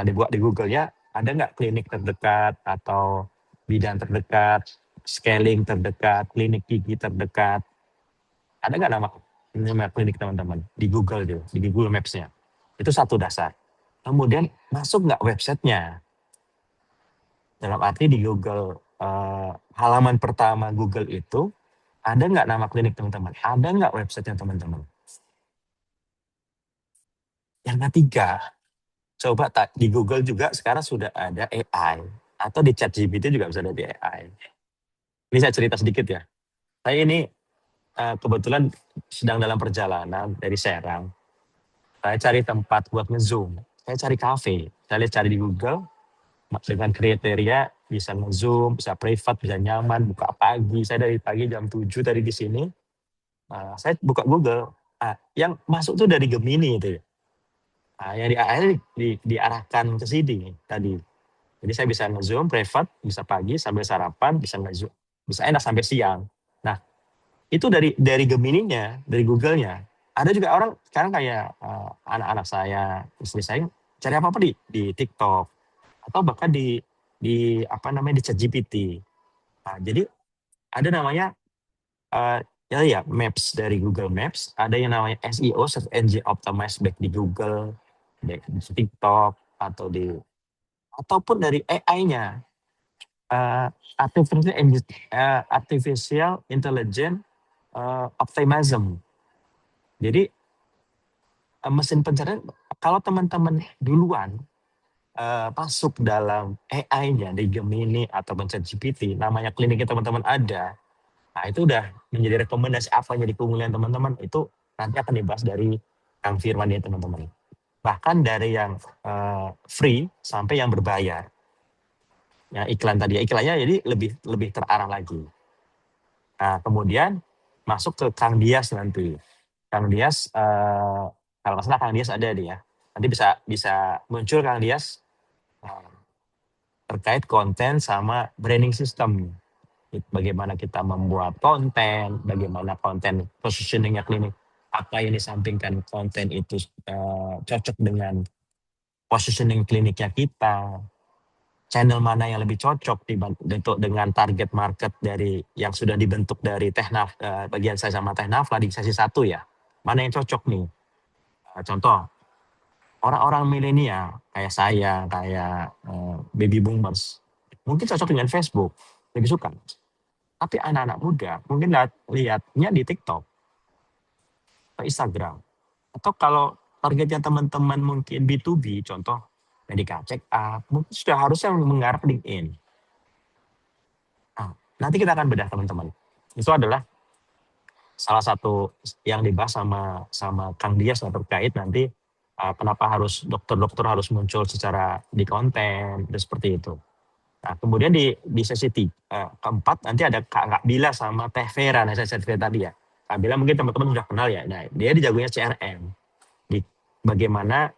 Speaker 2: Dibuat di Google-nya, ada nggak klinik terdekat atau bidan terdekat, scaling terdekat, klinik gigi terdekat? Ada nggak nama klinik teman-teman di Google tuh, di Google Maps-nya? Itu satu dasar. Kemudian masuk nggak websitenya? Dalam arti di Google halaman pertama Google itu ada nggak nama klinik teman-teman? Ada nggak websitenya teman-teman? Yang ketiga, coba di Google juga sekarang sudah ada AI atau di ChatGPT juga bisa ada di AI. Ini saya cerita sedikit ya. Saya ini kebetulan sedang dalam perjalanan dari Serang. Saya cari tempat buat nge-zoom. Saya cari kafe. Saya cari di Google dengan kriteria bisa nge-zoom, bisa privat, bisa nyaman, buka pagi. Saya dari pagi jam 7 dari di sini. Saya buka Google. Yang masuk tuh dari Gemini itu ya. Yang diarahkan ke sini tadi. Jadi saya bisa nge-zoom privat, bisa pagi sambil sarapan, bisa nge-zoom, bisa enak sampai siang. Nah, itu dari Gemininya, dari Google-nya. Ada juga orang sekarang kayak anak-anak saya, istri saya cari apa-apa di TikTok atau bahkan di di ChatGPT. Nah, jadi ada namanya ya Maps dari Google Maps, ada yang namanya SEO, Search Engine Optimized baik di Google, baik di TikTok ataupun dari AI-nya, artificial intelligence optimism. Jadi mesin pencarian, kalau teman-teman duluan masuk dalam AI-nya di Gemini atau ChatGPT, namanya kliniknya teman-teman ada, nah itu udah menjadi rekomendasi apa yang jadi keunggulan teman-teman, itu nanti akan dibahas dari Kang Firman ya teman-teman. Bahkan dari yang free sampai yang berbayar. Ya iklan tadi, iklannya jadi lebih terarah lagi. Nah kemudian masuk ke Kang Dias nanti. Kang Dias, kalau nggak salah Kang Dias ada nih ya. Nanti bisa muncul Kang Dias terkait konten sama branding system. Bagaimana kita membuat konten, bagaimana konten positioningnya klinik, apa yang disampingkan konten itu cocok dengan positioning kliniknya kita, channel mana yang lebih cocok dibentuk dengan target market dari yang sudah dibentuk dari bagian saya sama Teknafla di sesi 1 ya. Mana yang cocok nih? Contoh, orang-orang milenial kayak saya, kayak baby boomers, mungkin cocok dengan Facebook, lebih suka. Tapi anak-anak muda mungkin lihatnya di TikTok atau Instagram. Atau kalau targetnya teman-teman mungkin B2B, contoh medical check up, mungkin sudah harusnya mengarah LinkedIn. Nah, nanti kita akan bedah teman-teman. Itu adalah salah satu yang dibahas sama Kang Dias terkait nanti kenapa harus dokter-dokter harus muncul secara di konten, dan seperti itu. Nah, kemudian di sesi keempat nanti ada Kak Bila sama Teh Vera, saya cerita tadi ya. Kak Bila mungkin teman-teman sudah kenal ya. Nah, dia dijagonya CRM. Bagaimana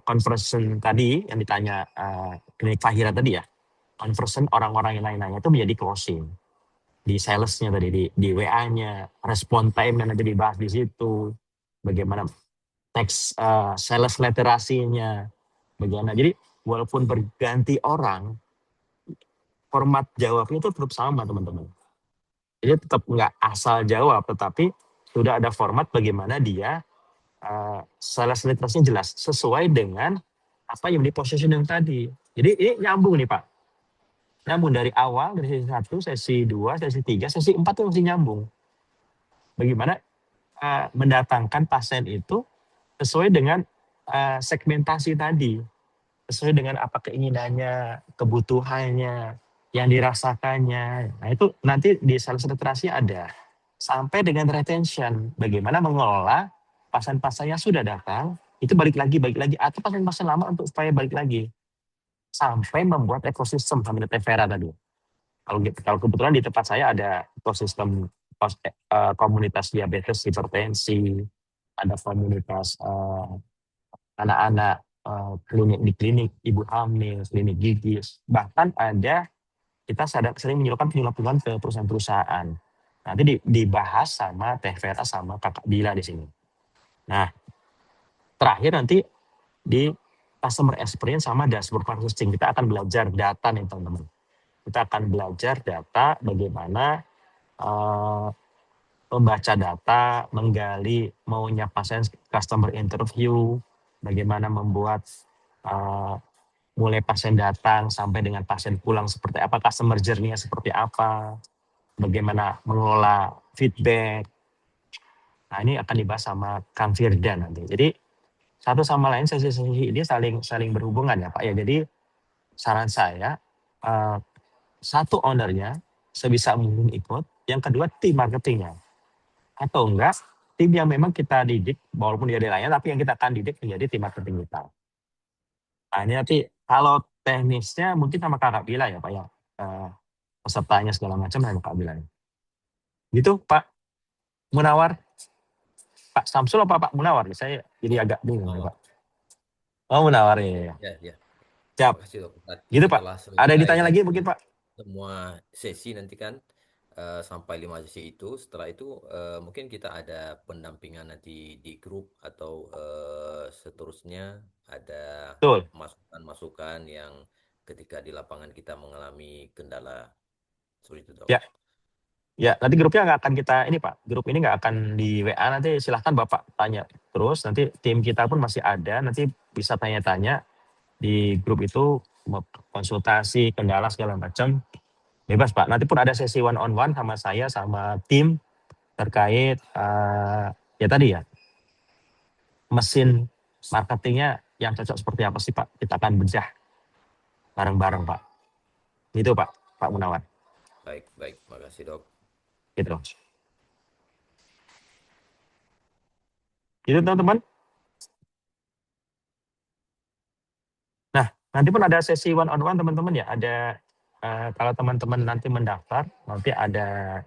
Speaker 2: conversion tadi yang ditanya klinik Fahira tadi ya. Conversion orang-orang yang lain-lainnya itu menjadi closing. Di salesnya tadi, di WA-nya, respon time yang nanti dibahas di situ. Bagaimana teks sales literasinya. Bagaimana. Jadi walaupun berganti orang, format jawabnya itu tetap sama teman-teman. Jadi tetap nggak asal jawab, tetapi sudah ada format bagaimana dia sales literasinya jelas sesuai dengan apa yang di positioning tadi. Jadi ini nyambung nih Pak. Nyambung dari awal, dari sesi 1, sesi 2, sesi 3, sesi 4 itu masih nyambung. Bagaimana mendatangkan pasien itu sesuai dengan segmentasi tadi. Sesuai dengan apa keinginannya, kebutuhannya, yang dirasakannya. Nah itu nanti di sales literasi ada. Sampai dengan retention, bagaimana mengelola pasien-pasien yang sudah datang itu balik lagi, atau pasien-pasien lama untuk supaya balik lagi sampai membuat ekosistem sambil Tevera tadi. Kalau kebetulan di tempat saya ada ekosistem komunitas diabetes, hipertensi, ada komunitas anak-anak klinik di klinik ibu hamil, klinik gigi, bahkan ada kita sering menyuruhkan penyuluhan ke perusahaan-perusahaan. Nanti dibahas sama Teh Vera sama Kakak Bila di sini. Nah, terakhir nanti di customer experience sama dashboard processing kita akan belajar data nih teman-teman. Kita akan belajar data bagaimana membaca data, menggali maunya pasien, customer interview, bagaimana membuat mulai pasien datang sampai dengan pasien pulang seperti apa, customer journey-nya seperti apa, bagaimana mengelola feedback. Nah, ini akan dibahas sama Kang Firdan nanti. Jadi satu sama lain sesi-sesi ini saling berhubungan ya Pak ya. Jadi saran saya satu ownernya sebisa mungkin ikut, yang kedua tim marketingnya. Atau enggak, tim yang memang kita didik, walaupun dia ada lainnya, tapi yang kita akan didik menjadi tim marketing kita. Nah ini nanti kalau teknisnya mungkin sama Kakak Bila ya Pak ya, pesertanya segala macam sama Kakak Bila. Gitu Pak Munawar, Pak Samsul apa Pak Munawar? Saya jadi agak bingung ya Pak. Oh Munawar ya.
Speaker 5: Ya.
Speaker 2: Siap.
Speaker 5: Terima kasih dok.
Speaker 2: Gitu Pak. Ada yang ditanya lagi mungkin Pak?
Speaker 5: Semua sesi nanti kan sampai 5 sesi itu. Setelah itu mungkin kita ada pendampingan nanti di grup atau seterusnya ada masukan-masukan yang ketika di lapangan kita mengalami kendala seperti itu dok.
Speaker 2: Ya, nanti grupnya nggak akan kita ini Pak. Grup ini nggak akan di WA, nanti silahkan Bapak tanya terus. Nanti tim kita pun masih ada, nanti bisa tanya-tanya di grup itu, konsultasi, kendala segala macam. Bebas Pak. Nanti pun ada sesi one on one sama saya sama tim terkait ya tadi ya mesin marketingnya yang cocok seperti apa sih Pak. Kita akan bedah bareng-bareng Pak. Gitu Pak Munawar.
Speaker 5: Baik, makasih dok.
Speaker 2: Gitu. Gitu teman-teman. Nah, nanti pun ada sesi one on one teman-teman ya. Ada kalau teman-teman nanti mendaftar, nanti ada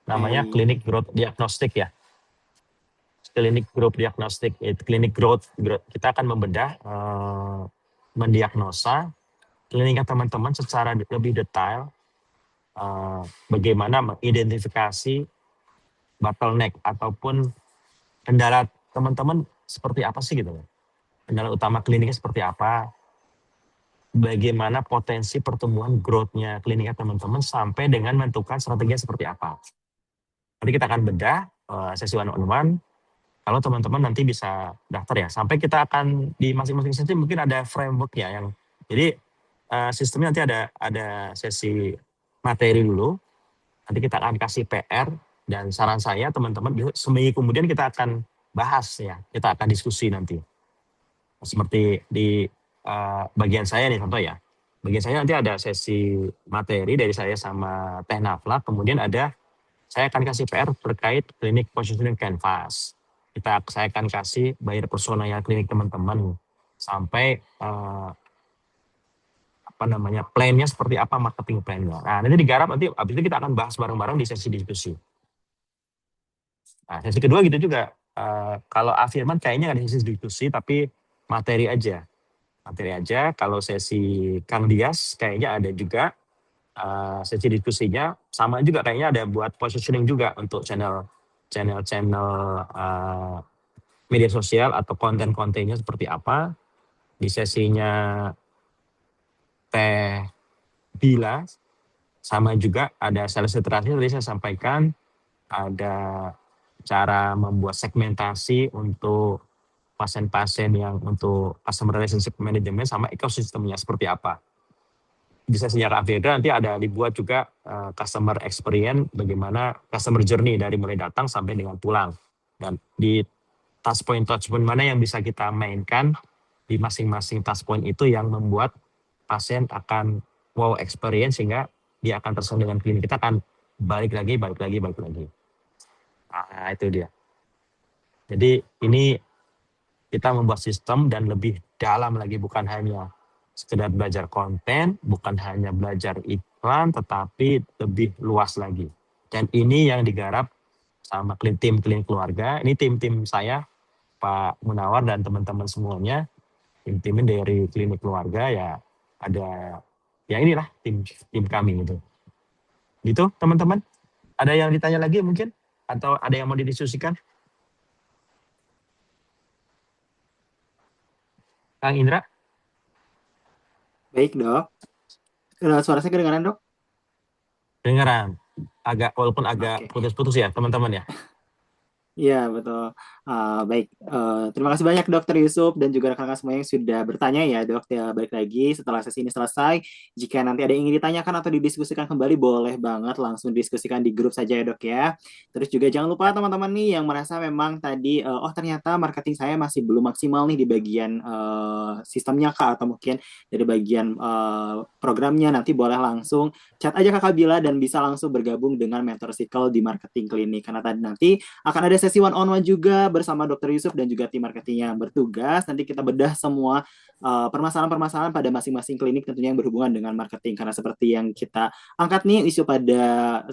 Speaker 2: namanya klinik growth diagnostik ya. Klinik growth diagnostik, klinik growth. Kita akan membedah, mendiagnosa kliniknya teman-teman secara lebih detail, bagaimana mengidentifikasi bottleneck ataupun kendala teman-teman seperti apa sih gitu. Kendala utama kliniknya seperti apa, bagaimana potensi pertumbuhan growth-nya kliniknya teman-teman sampai dengan menentukan strateginya seperti apa. Nanti kita akan bedah sesi one on one. Kalau teman-teman nanti bisa daftar ya. Sampai kita akan di masing-masing sesi mungkin ada framework ya yang jadi sistemnya nanti ada sesi materi dulu. Nanti kita akan kasih PR dan saran saya teman-teman seminggu kemudian kita akan bahas ya. Kita akan diskusi nanti. Seperti di bagian saya nih contoh ya. Bagian saya nanti ada sesi materi dari saya sama Teh Nafla, kemudian saya akan kasih PR terkait klinik positioning canvas. Saya akan kasih buyer persona yang klinik teman-teman sampai plan-nya seperti apa, marketing plan-nya. Nah, nanti digarap, nanti abis itu kita akan bahas bareng-bareng di sesi diskusi. Nah, sesi kedua gitu juga. Kalau Afirman kayaknya ada sesi diskusi, tapi materi aja. Kalau sesi Kang Dias kayaknya ada juga sesi diskusinya. Sama juga kayaknya ada buat positioning juga untuk channel media sosial atau konten-kontennya seperti apa. Di sesinya Teh Bila sama juga ada sales literasi tadi saya sampaikan, ada cara membuat segmentasi untuk pasien-pasien yang untuk customer relationship management sama ekosistemnya seperti apa. Di sesinya Kak Firda nanti ada dibuat juga customer experience, bagaimana customer journey dari mulai datang sampai dengan pulang. Dan di touchpoint mana yang bisa kita mainkan di masing-masing touchpoint itu yang membuat pasien akan wow experience sehingga dia akan tersenyum dengan klinik. Kita akan balik lagi. Nah, itu dia. Jadi ini kita membuat sistem dan lebih dalam lagi, bukan hanya sekedar belajar konten, bukan hanya belajar iklan, tetapi lebih luas lagi. Dan ini yang digarap sama tim klinik keluarga. Ini tim saya, Pak Munawar dan teman-teman semuanya, tim dari klinik keluarga ya, ada ya inilah tim kami gitu. Gitu teman-teman. Ada yang ditanya lagi mungkin atau ada yang mau didiskusikan? Kang Indra?
Speaker 1: Baik, Dok. Suara saya kedengaran, Dok?
Speaker 2: Dengaran. Walaupun agak
Speaker 1: Oke.
Speaker 2: putus-putus ya teman-teman ya.
Speaker 1: Iya, betul. Baik, terima kasih banyak Dokter Yusuf dan juga rekan-rekan semua yang sudah bertanya ya, Dok. Ya, balik lagi setelah sesi ini selesai. Jika nanti ada yang ingin ditanyakan atau didiskusikan kembali, boleh banget langsung diskusikan di grup saja ya, Dok ya. Terus juga jangan lupa teman-teman nih yang merasa memang tadi, oh ternyata marketing saya masih belum maksimal nih di bagian sistemnya Kak, atau mungkin dari bagian programnya, nanti boleh langsung chat aja Kakak Bila dan bisa langsung bergabung dengan Mentor Circle di Marketing Clinic. Karena tadi nanti akan ada sesi one on one juga bersama Dokter Yusuf dan juga tim marketing yang bertugas. Nanti kita bedah semua permasalahan-permasalahan pada masing-masing klinik tentunya yang berhubungan dengan marketing. Karena seperti yang kita angkat nih isu pada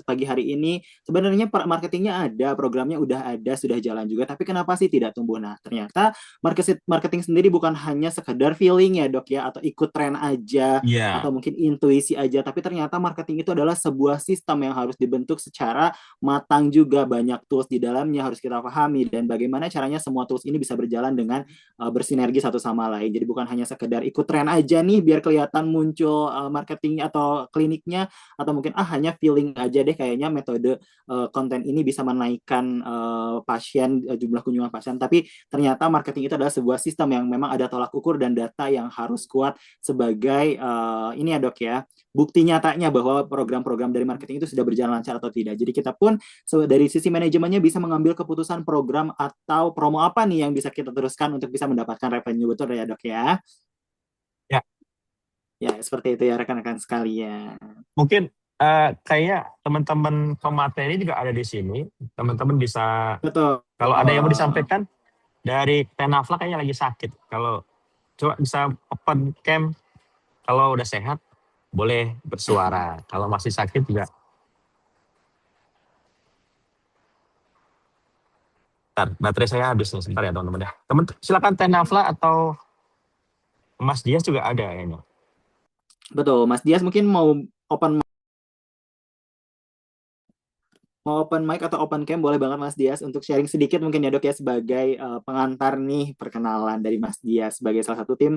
Speaker 1: pagi hari ini, sebenarnya marketingnya ada, programnya udah ada, sudah jalan juga. Tapi kenapa sih tidak tumbuh? Nah, ternyata marketing sendiri bukan hanya sekedar feeling ya dok ya, atau ikut tren aja,
Speaker 2: Iya.
Speaker 1: atau mungkin intuisi aja. Tapi ternyata marketing itu adalah sebuah sistem yang harus dibentuk secara matang juga, banyak tools di dalamnya harus kita pahami dan bagaimana caranya semua tools ini bisa berjalan dengan bersinergi satu sama lain. Jadi bukan hanya sekedar ikut tren aja nih biar kelihatan muncul marketing atau kliniknya, atau mungkin hanya feeling aja deh kayaknya metode konten ini bisa menaikkan pasien, jumlah kunjungan pasien. Tapi ternyata marketing itu adalah sebuah sistem yang memang ada tolak ukur dan data yang harus kuat sebagai ini ya dok ya, bukti nyatanya bahwa program-program dari marketing itu sudah berjalan lancar atau tidak. Jadi kita pun dari sisi manajemennya bisa mengambil keputusan program atau promo apa nih yang bisa kita teruskan untuk bisa mendapatkan revenue, betul ya dok ya?
Speaker 2: Ya,
Speaker 1: Ya seperti itu ya rekan-rekan sekalian.
Speaker 2: mungkin kayaknya teman-teman pemateri juga ada di sini. Teman-teman bisa,
Speaker 1: Betul.
Speaker 2: kalau ada yang mau disampaikan dari Tenafla kayaknya lagi sakit. Kalau coba bisa open cam, kalau udah sehat boleh bersuara. Kalau masih sakit juga. Bentar, baterai saya habis nih, sebentar ya teman-teman ya. Teman, silakan Tenafla atau Mas Dias juga ada kayaknya.
Speaker 1: Betul, Mas Dias mungkin mau open mic atau open cam, boleh banget Mas Dias untuk sharing sedikit mungkin ya dok ya, sebagai pengantar nih perkenalan dari Mas Dias sebagai salah satu tim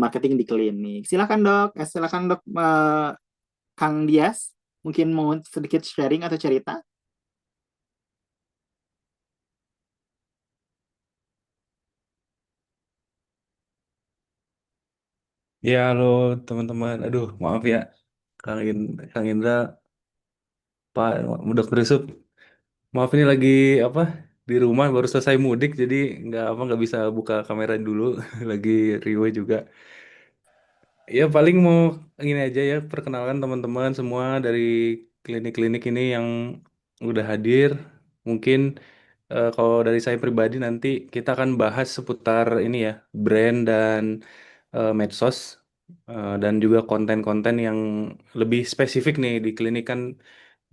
Speaker 1: marketing di klinik. Silakan dok Kang Dias, mungkin mau sedikit sharing atau cerita.
Speaker 7: Ya, halo teman-teman. Aduh, maaf ya, Kang Indra, Pak Dokter Yusuf. Maaf ini lagi apa di rumah baru selesai mudik, jadi nggak bisa buka kamera dulu. Lagi riwe juga. Ya paling mau ini aja ya, perkenalkan teman-teman semua dari klinik-klinik ini yang udah hadir. Mungkin kalau dari saya pribadi nanti kita akan bahas seputar ini ya, brand dan medsos, dan juga konten-konten yang lebih spesifik nih di klinik kan.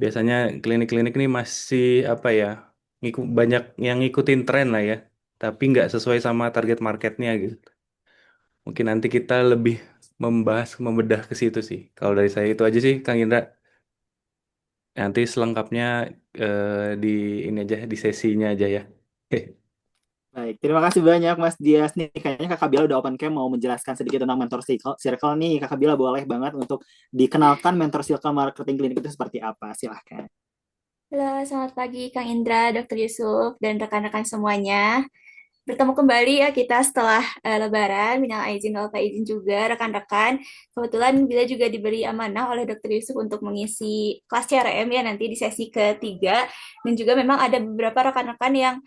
Speaker 7: Biasanya klinik-klinik ini masih apa ya, banyak yang ngikutin tren lah ya, tapi nggak sesuai sama target marketnya gitu. Mungkin nanti kita lebih membedah ke situ sih. Kalau dari saya itu aja sih, Kang Indra. Nanti selengkapnya di ini aja, di sesinya aja ya.
Speaker 1: Baik, terima kasih banyak Mas Dias nih. Kayaknya Kakak Bila udah open cam mau menjelaskan sedikit tentang mentor circle nih. Kakak Bila boleh banget untuk dikenalkan mentor circle marketing klinik itu seperti apa. Silahkan.
Speaker 6: Halo, selamat pagi Kang Indra, Dokter Yusuf, dan rekan-rekan semuanya. Bertemu kembali ya kita setelah Lebaran. Minal aizin wal faizin juga rekan-rekan. Kebetulan Bila juga diberi amanah oleh Dokter Yusuf untuk mengisi kelas CRM ya nanti di sesi ketiga. Dan juga memang ada beberapa rekan-rekan yang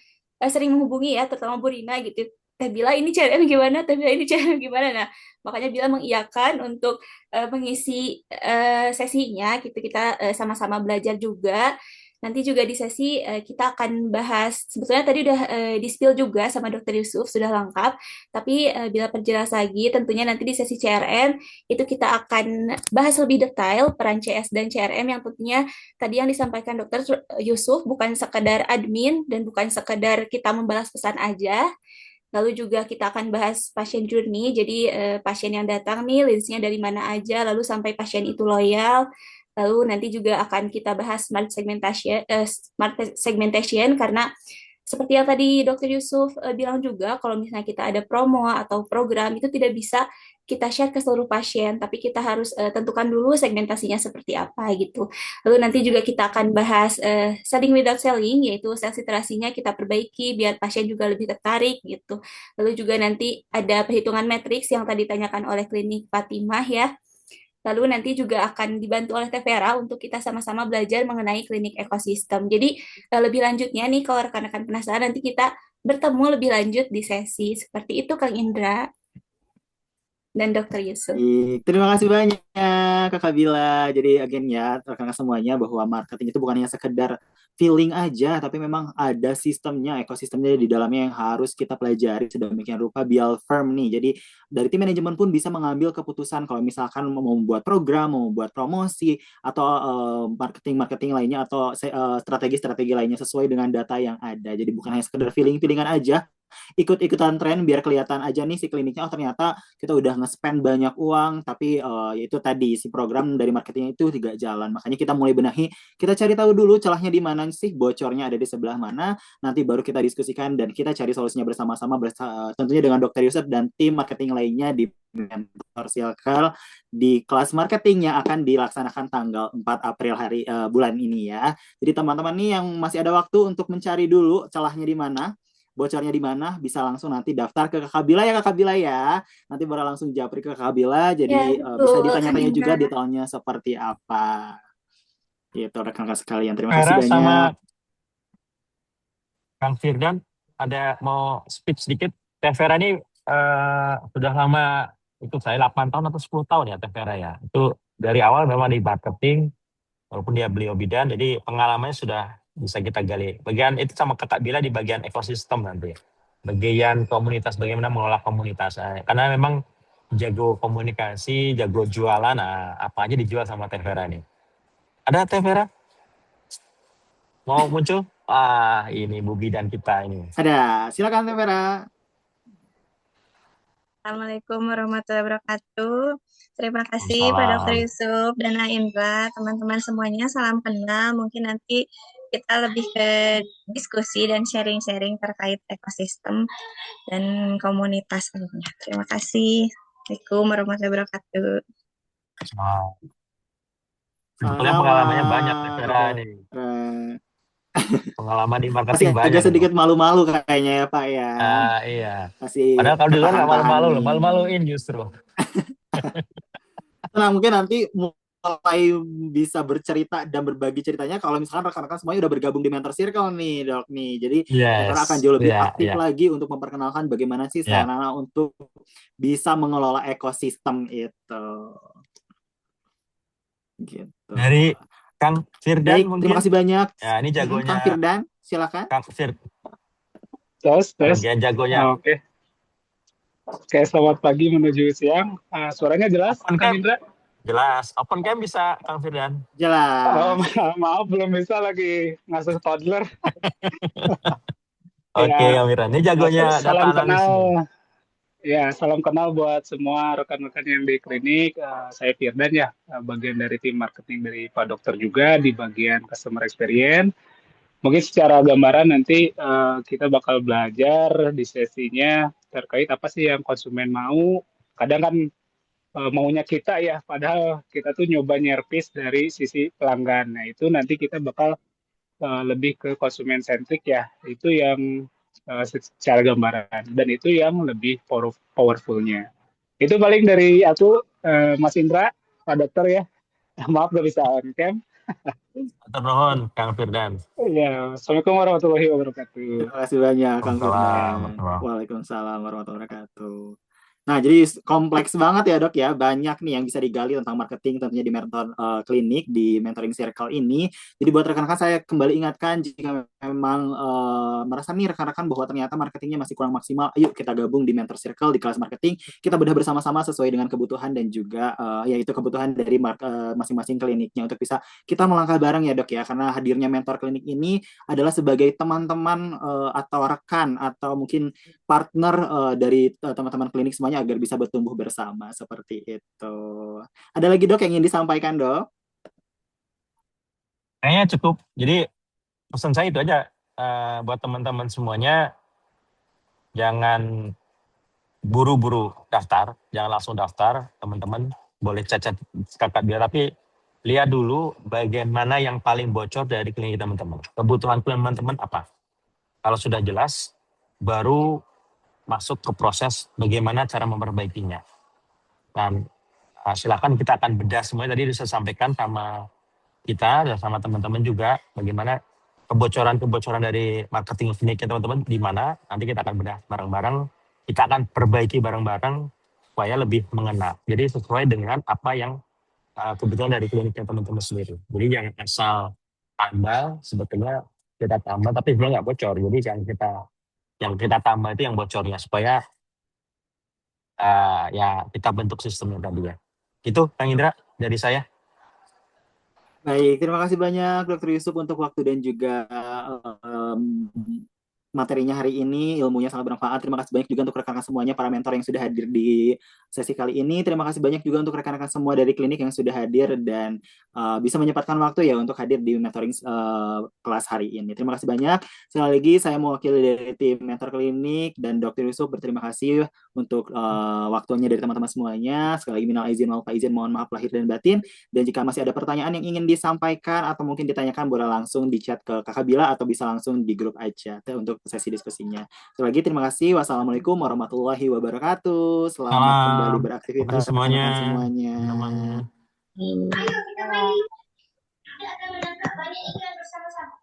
Speaker 6: sering menghubungi ya, terutama Bu Rina gitu. Teh Bila ini CRM gimana? Teh Bila ini CRM gimana? Nah, makanya Bila mengiyakan untuk mengisi sesinya gitu. Kita sama-sama belajar juga. Nanti juga di sesi kita akan bahas, sebetulnya tadi udah di-spill juga sama Dokter Yusuf, sudah lengkap. Tapi bila perjelas lagi, tentunya nanti di sesi CRM itu kita akan bahas lebih detail peran CS dan CRM yang tentunya tadi yang disampaikan Dokter Yusuf bukan sekedar admin dan bukan sekedar kita membalas pesan aja. Lalu juga kita akan bahas pasien journey, jadi pasien yang datang nih, leads-nya dari mana aja, lalu sampai pasien itu loyal. Lalu nanti juga akan kita bahas smart segmentation karena seperti yang tadi Dokter Yusuf bilang juga, kalau misalnya kita ada promo atau program itu tidak bisa kita share ke seluruh pasien, tapi kita harus tentukan dulu segmentasinya seperti apa gitu. Lalu nanti juga kita akan bahas selling without selling, yaitu sales literasinya kita perbaiki biar pasien juga lebih tertarik gitu. Lalu juga nanti ada perhitungan matriks yang tadi ditanyakan oleh klinik Fatimah ya. Lalu nanti juga akan dibantu oleh Tevera untuk kita sama-sama belajar mengenai klinik ekosistem. Jadi lebih lanjutnya nih kalau rekan-rekan penasaran nanti kita bertemu lebih lanjut di sesi. Seperti itu Kang Indra dan Dokter Yusuf.
Speaker 1: Terima kasih banyak Kakak Bila. Jadi again ya, rekan-rekan semuanya bahwa marketing itu bukan hanya sekedar feeling aja, tapi memang ada sistemnya, ekosistemnya di dalamnya yang harus kita pelajari sedemikian rupa biar firm nih. Jadi dari tim manajemen pun bisa mengambil keputusan kalau misalkan mau membuat program, mau membuat promosi, atau marketing-marketing lainnya, atau strategi-strategi lainnya sesuai dengan data yang ada. Jadi bukan hanya sekedar feeling-feelingan aja, ikut-ikutan tren biar kelihatan aja nih si kliniknya, oh ternyata kita udah nge-spend banyak uang tapi itu tadi si program dari marketingnya itu tidak jalan. Makanya kita mulai benahi, kita cari tahu dulu celahnya di mana sih, bocornya ada di sebelah mana, nanti baru kita diskusikan dan kita cari solusinya bersama-sama tentunya dengan Dokter Yusuf dan tim marketing lainnya di Mentor Circle di kelas marketing yang akan dilaksanakan tanggal 4 April bulan ini ya. Jadi teman-teman nih yang masih ada waktu untuk mencari dulu celahnya di mana, bocornya di mana, bisa langsung nanti daftar ke Kakak Bila ya Kakak Bila ya. Nanti baru langsung japri ke Kakak Bila,
Speaker 6: Ya,
Speaker 1: jadi bisa
Speaker 6: betul, Kang
Speaker 1: ditanya-tanya juga
Speaker 6: Indra.
Speaker 1: detailnya seperti apa. Gitu rekan-rekan sekalian. Terima kasih
Speaker 2: Vera sama
Speaker 1: banyak.
Speaker 2: Kang Firdan ada mau speech sedikit. Teh Vera ini sudah lama ikut saya 8 tahun atau 10 tahun ya Teh Vera ya. Itu dari awal memang di marketing, walaupun dia beliau bidan, jadi pengalamannya sudah bisa kita gali. Bagian itu sama Kakak Bila di bagian ekosistem nanti. Bagian komunitas, bagaimana mengelola komunitas. Karena memang jago komunikasi, jago jualan, apa aja dijual sama Teh Vera nih. Ada Teh Vera? Mau muncul? Ini Bu Bidan kita ini.
Speaker 1: Ada, silakan Teh Vera.
Speaker 8: Assalamualaikum warahmatullahi wabarakatuh. Terima kasih Pak Dr. Yusuf dan Indra, teman-teman semuanya, salam kenal. Mungkin nanti kita lebih ke diskusi dan sharing-sharing terkait ekosistem dan komunitas tentunya. Terima kasih. Assalamualaikum warahmatullahi wabarakatuh.
Speaker 2: Sebetulnya pengalamannya banyak Teh Vera nih. Pengalaman di marketing
Speaker 1: masih
Speaker 2: banyak.
Speaker 1: agak sedikit malu-malu kayaknya ya Pak ya.
Speaker 2: Iya.
Speaker 1: Masih
Speaker 2: padahal kalau di luar nggak malu-malu loh,
Speaker 1: nih.
Speaker 2: malu-maluin justru.
Speaker 1: Nah mungkin nanti mulai bisa bercerita dan berbagi ceritanya kalau misalkan rekan-rekan semuanya udah bergabung di Mentor Circle nih Dok nih. Jadi Tevera akan jauh lebih aktif lagi untuk memperkenalkan bagaimana sih sarana untuk bisa mengelola ekosistem itu. Gitu.
Speaker 2: Dari Kang Firdan.
Speaker 1: Baik,
Speaker 2: mungkin.
Speaker 1: Terima kasih banyak.
Speaker 2: Ya, ini jagonya
Speaker 1: Kang Firdan, silakan.
Speaker 2: Kang Firdan.
Speaker 9: Tes.
Speaker 2: Bagian jagonya.
Speaker 9: Oke, selamat pagi menuju siang. Suaranya jelas, Kang Indra?
Speaker 2: Jelas. Open cam bisa, Kang Firdan?
Speaker 1: Jelas.
Speaker 9: Maaf, belum bisa lagi ngasuh toddler.
Speaker 2: Oke, Kang Firdan. Ini jagonya
Speaker 9: salam
Speaker 2: data
Speaker 9: kenal.
Speaker 2: analisis.
Speaker 9: Ya, salam kenal buat semua rekan-rekan yang di klinik. Saya Firdan ya, bagian dari tim marketing dari Pak Dokter juga di bagian customer experience. Mungkin secara gambaran nanti kita bakal belajar di sesinya terkait apa sih yang konsumen mau. Kadang kan maunya kita ya, padahal kita tuh nyoba nyervis dari sisi pelanggan. Nah itu nanti kita bakal lebih ke konsumen sentrik ya. Itu yang secara gambaran dan itu yang lebih powerfulnya. Itu paling dari aku, Mas Indra, Pak Dokter ya. Maaf gak bisa on cam.
Speaker 2: Ternuhun, Kang Firdan.
Speaker 9: Ya, Assalamualaikum warahmatullahi wabarakatuh.
Speaker 1: Terima kasih banyak Kang Firdan. Waalaikumsalam warahmatullahi wabarakatuh. Nah, jadi kompleks banget ya dok ya, banyak nih yang bisa digali tentang marketing tentunya di mentor klinik, di mentoring circle ini. Jadi buat rekan-rekan saya kembali ingatkan jika memang merasa nih rekan-rekan bahwa ternyata marketingnya masih kurang maksimal, ayo kita gabung di mentor circle di kelas marketing. Kita bedah bersama-sama sesuai dengan kebutuhan dan juga yaitu kebutuhan dari masing-masing kliniknya untuk bisa kita melangkah bareng ya dok ya, karena hadirnya mentor klinik ini adalah sebagai teman-teman atau rekan atau mungkin partner dari teman-teman klinik semuanya agar bisa bertumbuh bersama seperti itu. Ada lagi dok yang ingin disampaikan dok?
Speaker 2: Kayaknya cukup. Jadi pesan saya itu aja buat teman-teman semuanya, jangan buru-buru daftar, jangan langsung daftar, teman-teman. Boleh cacat kakak dia, tapi lihat dulu bagaimana yang paling bocor dari klinik teman-teman. Kebutuhan teman-teman apa? Kalau sudah jelas, baru masuk ke proses bagaimana cara memperbaikinya. Dan silakan kita akan bedah semuanya. Tadi saya sampaikan sama kita dan sama teman-teman juga bagaimana kebocoran-kebocoran dari marketing kliniknya teman-teman di mana. Nanti kita akan bedah bareng-bareng. Kita akan perbaiki bareng-bareng supaya lebih mengena. Jadi sesuai dengan apa yang kebetulan dari kliniknya teman-teman sendiri. Jadi jangan asal tambah, sebetulnya kita tambah tapi sebenarnya nggak bocor. Jadi yang kita tambah itu yang bocornya supaya ya kita bentuk sistemnya tadi ya. Itu Kang Indra dari saya.
Speaker 1: Baik, terima kasih banyak Dr. Yusuf untuk waktu dan juga materinya hari ini, ilmunya sangat bermanfaat. Terima kasih banyak juga untuk rekan-rekan semuanya, para mentor yang sudah hadir di sesi kali ini. Terima kasih banyak juga untuk rekan-rekan semua dari klinik yang sudah hadir dan bisa menyempatkan waktu ya untuk hadir di mentoring kelas hari ini. Terima kasih banyak. Sekali lagi saya mewakili dari tim mentor klinik dan Dr. Yusuf berterima kasih untuk waktunya dari teman-teman semuanya. Sekali lagi minal izin wal faizin, mohon maaf lahir dan batin. Dan jika masih ada pertanyaan yang ingin disampaikan atau mungkin ditanyakan, boleh langsung di chat ke Kakak Bila atau bisa langsung di grup aja untuk sesi diskusinya. Sekali lagi terima kasih. Wassalamualaikum warahmatullahi wabarakatuh. Selamat kembali
Speaker 2: Salam. Terima kasih
Speaker 1: beraktivitas
Speaker 2: semuanya.
Speaker 1: rekan-rekan semuanya.
Speaker 2: Teman-teman.
Speaker 3: Hmm.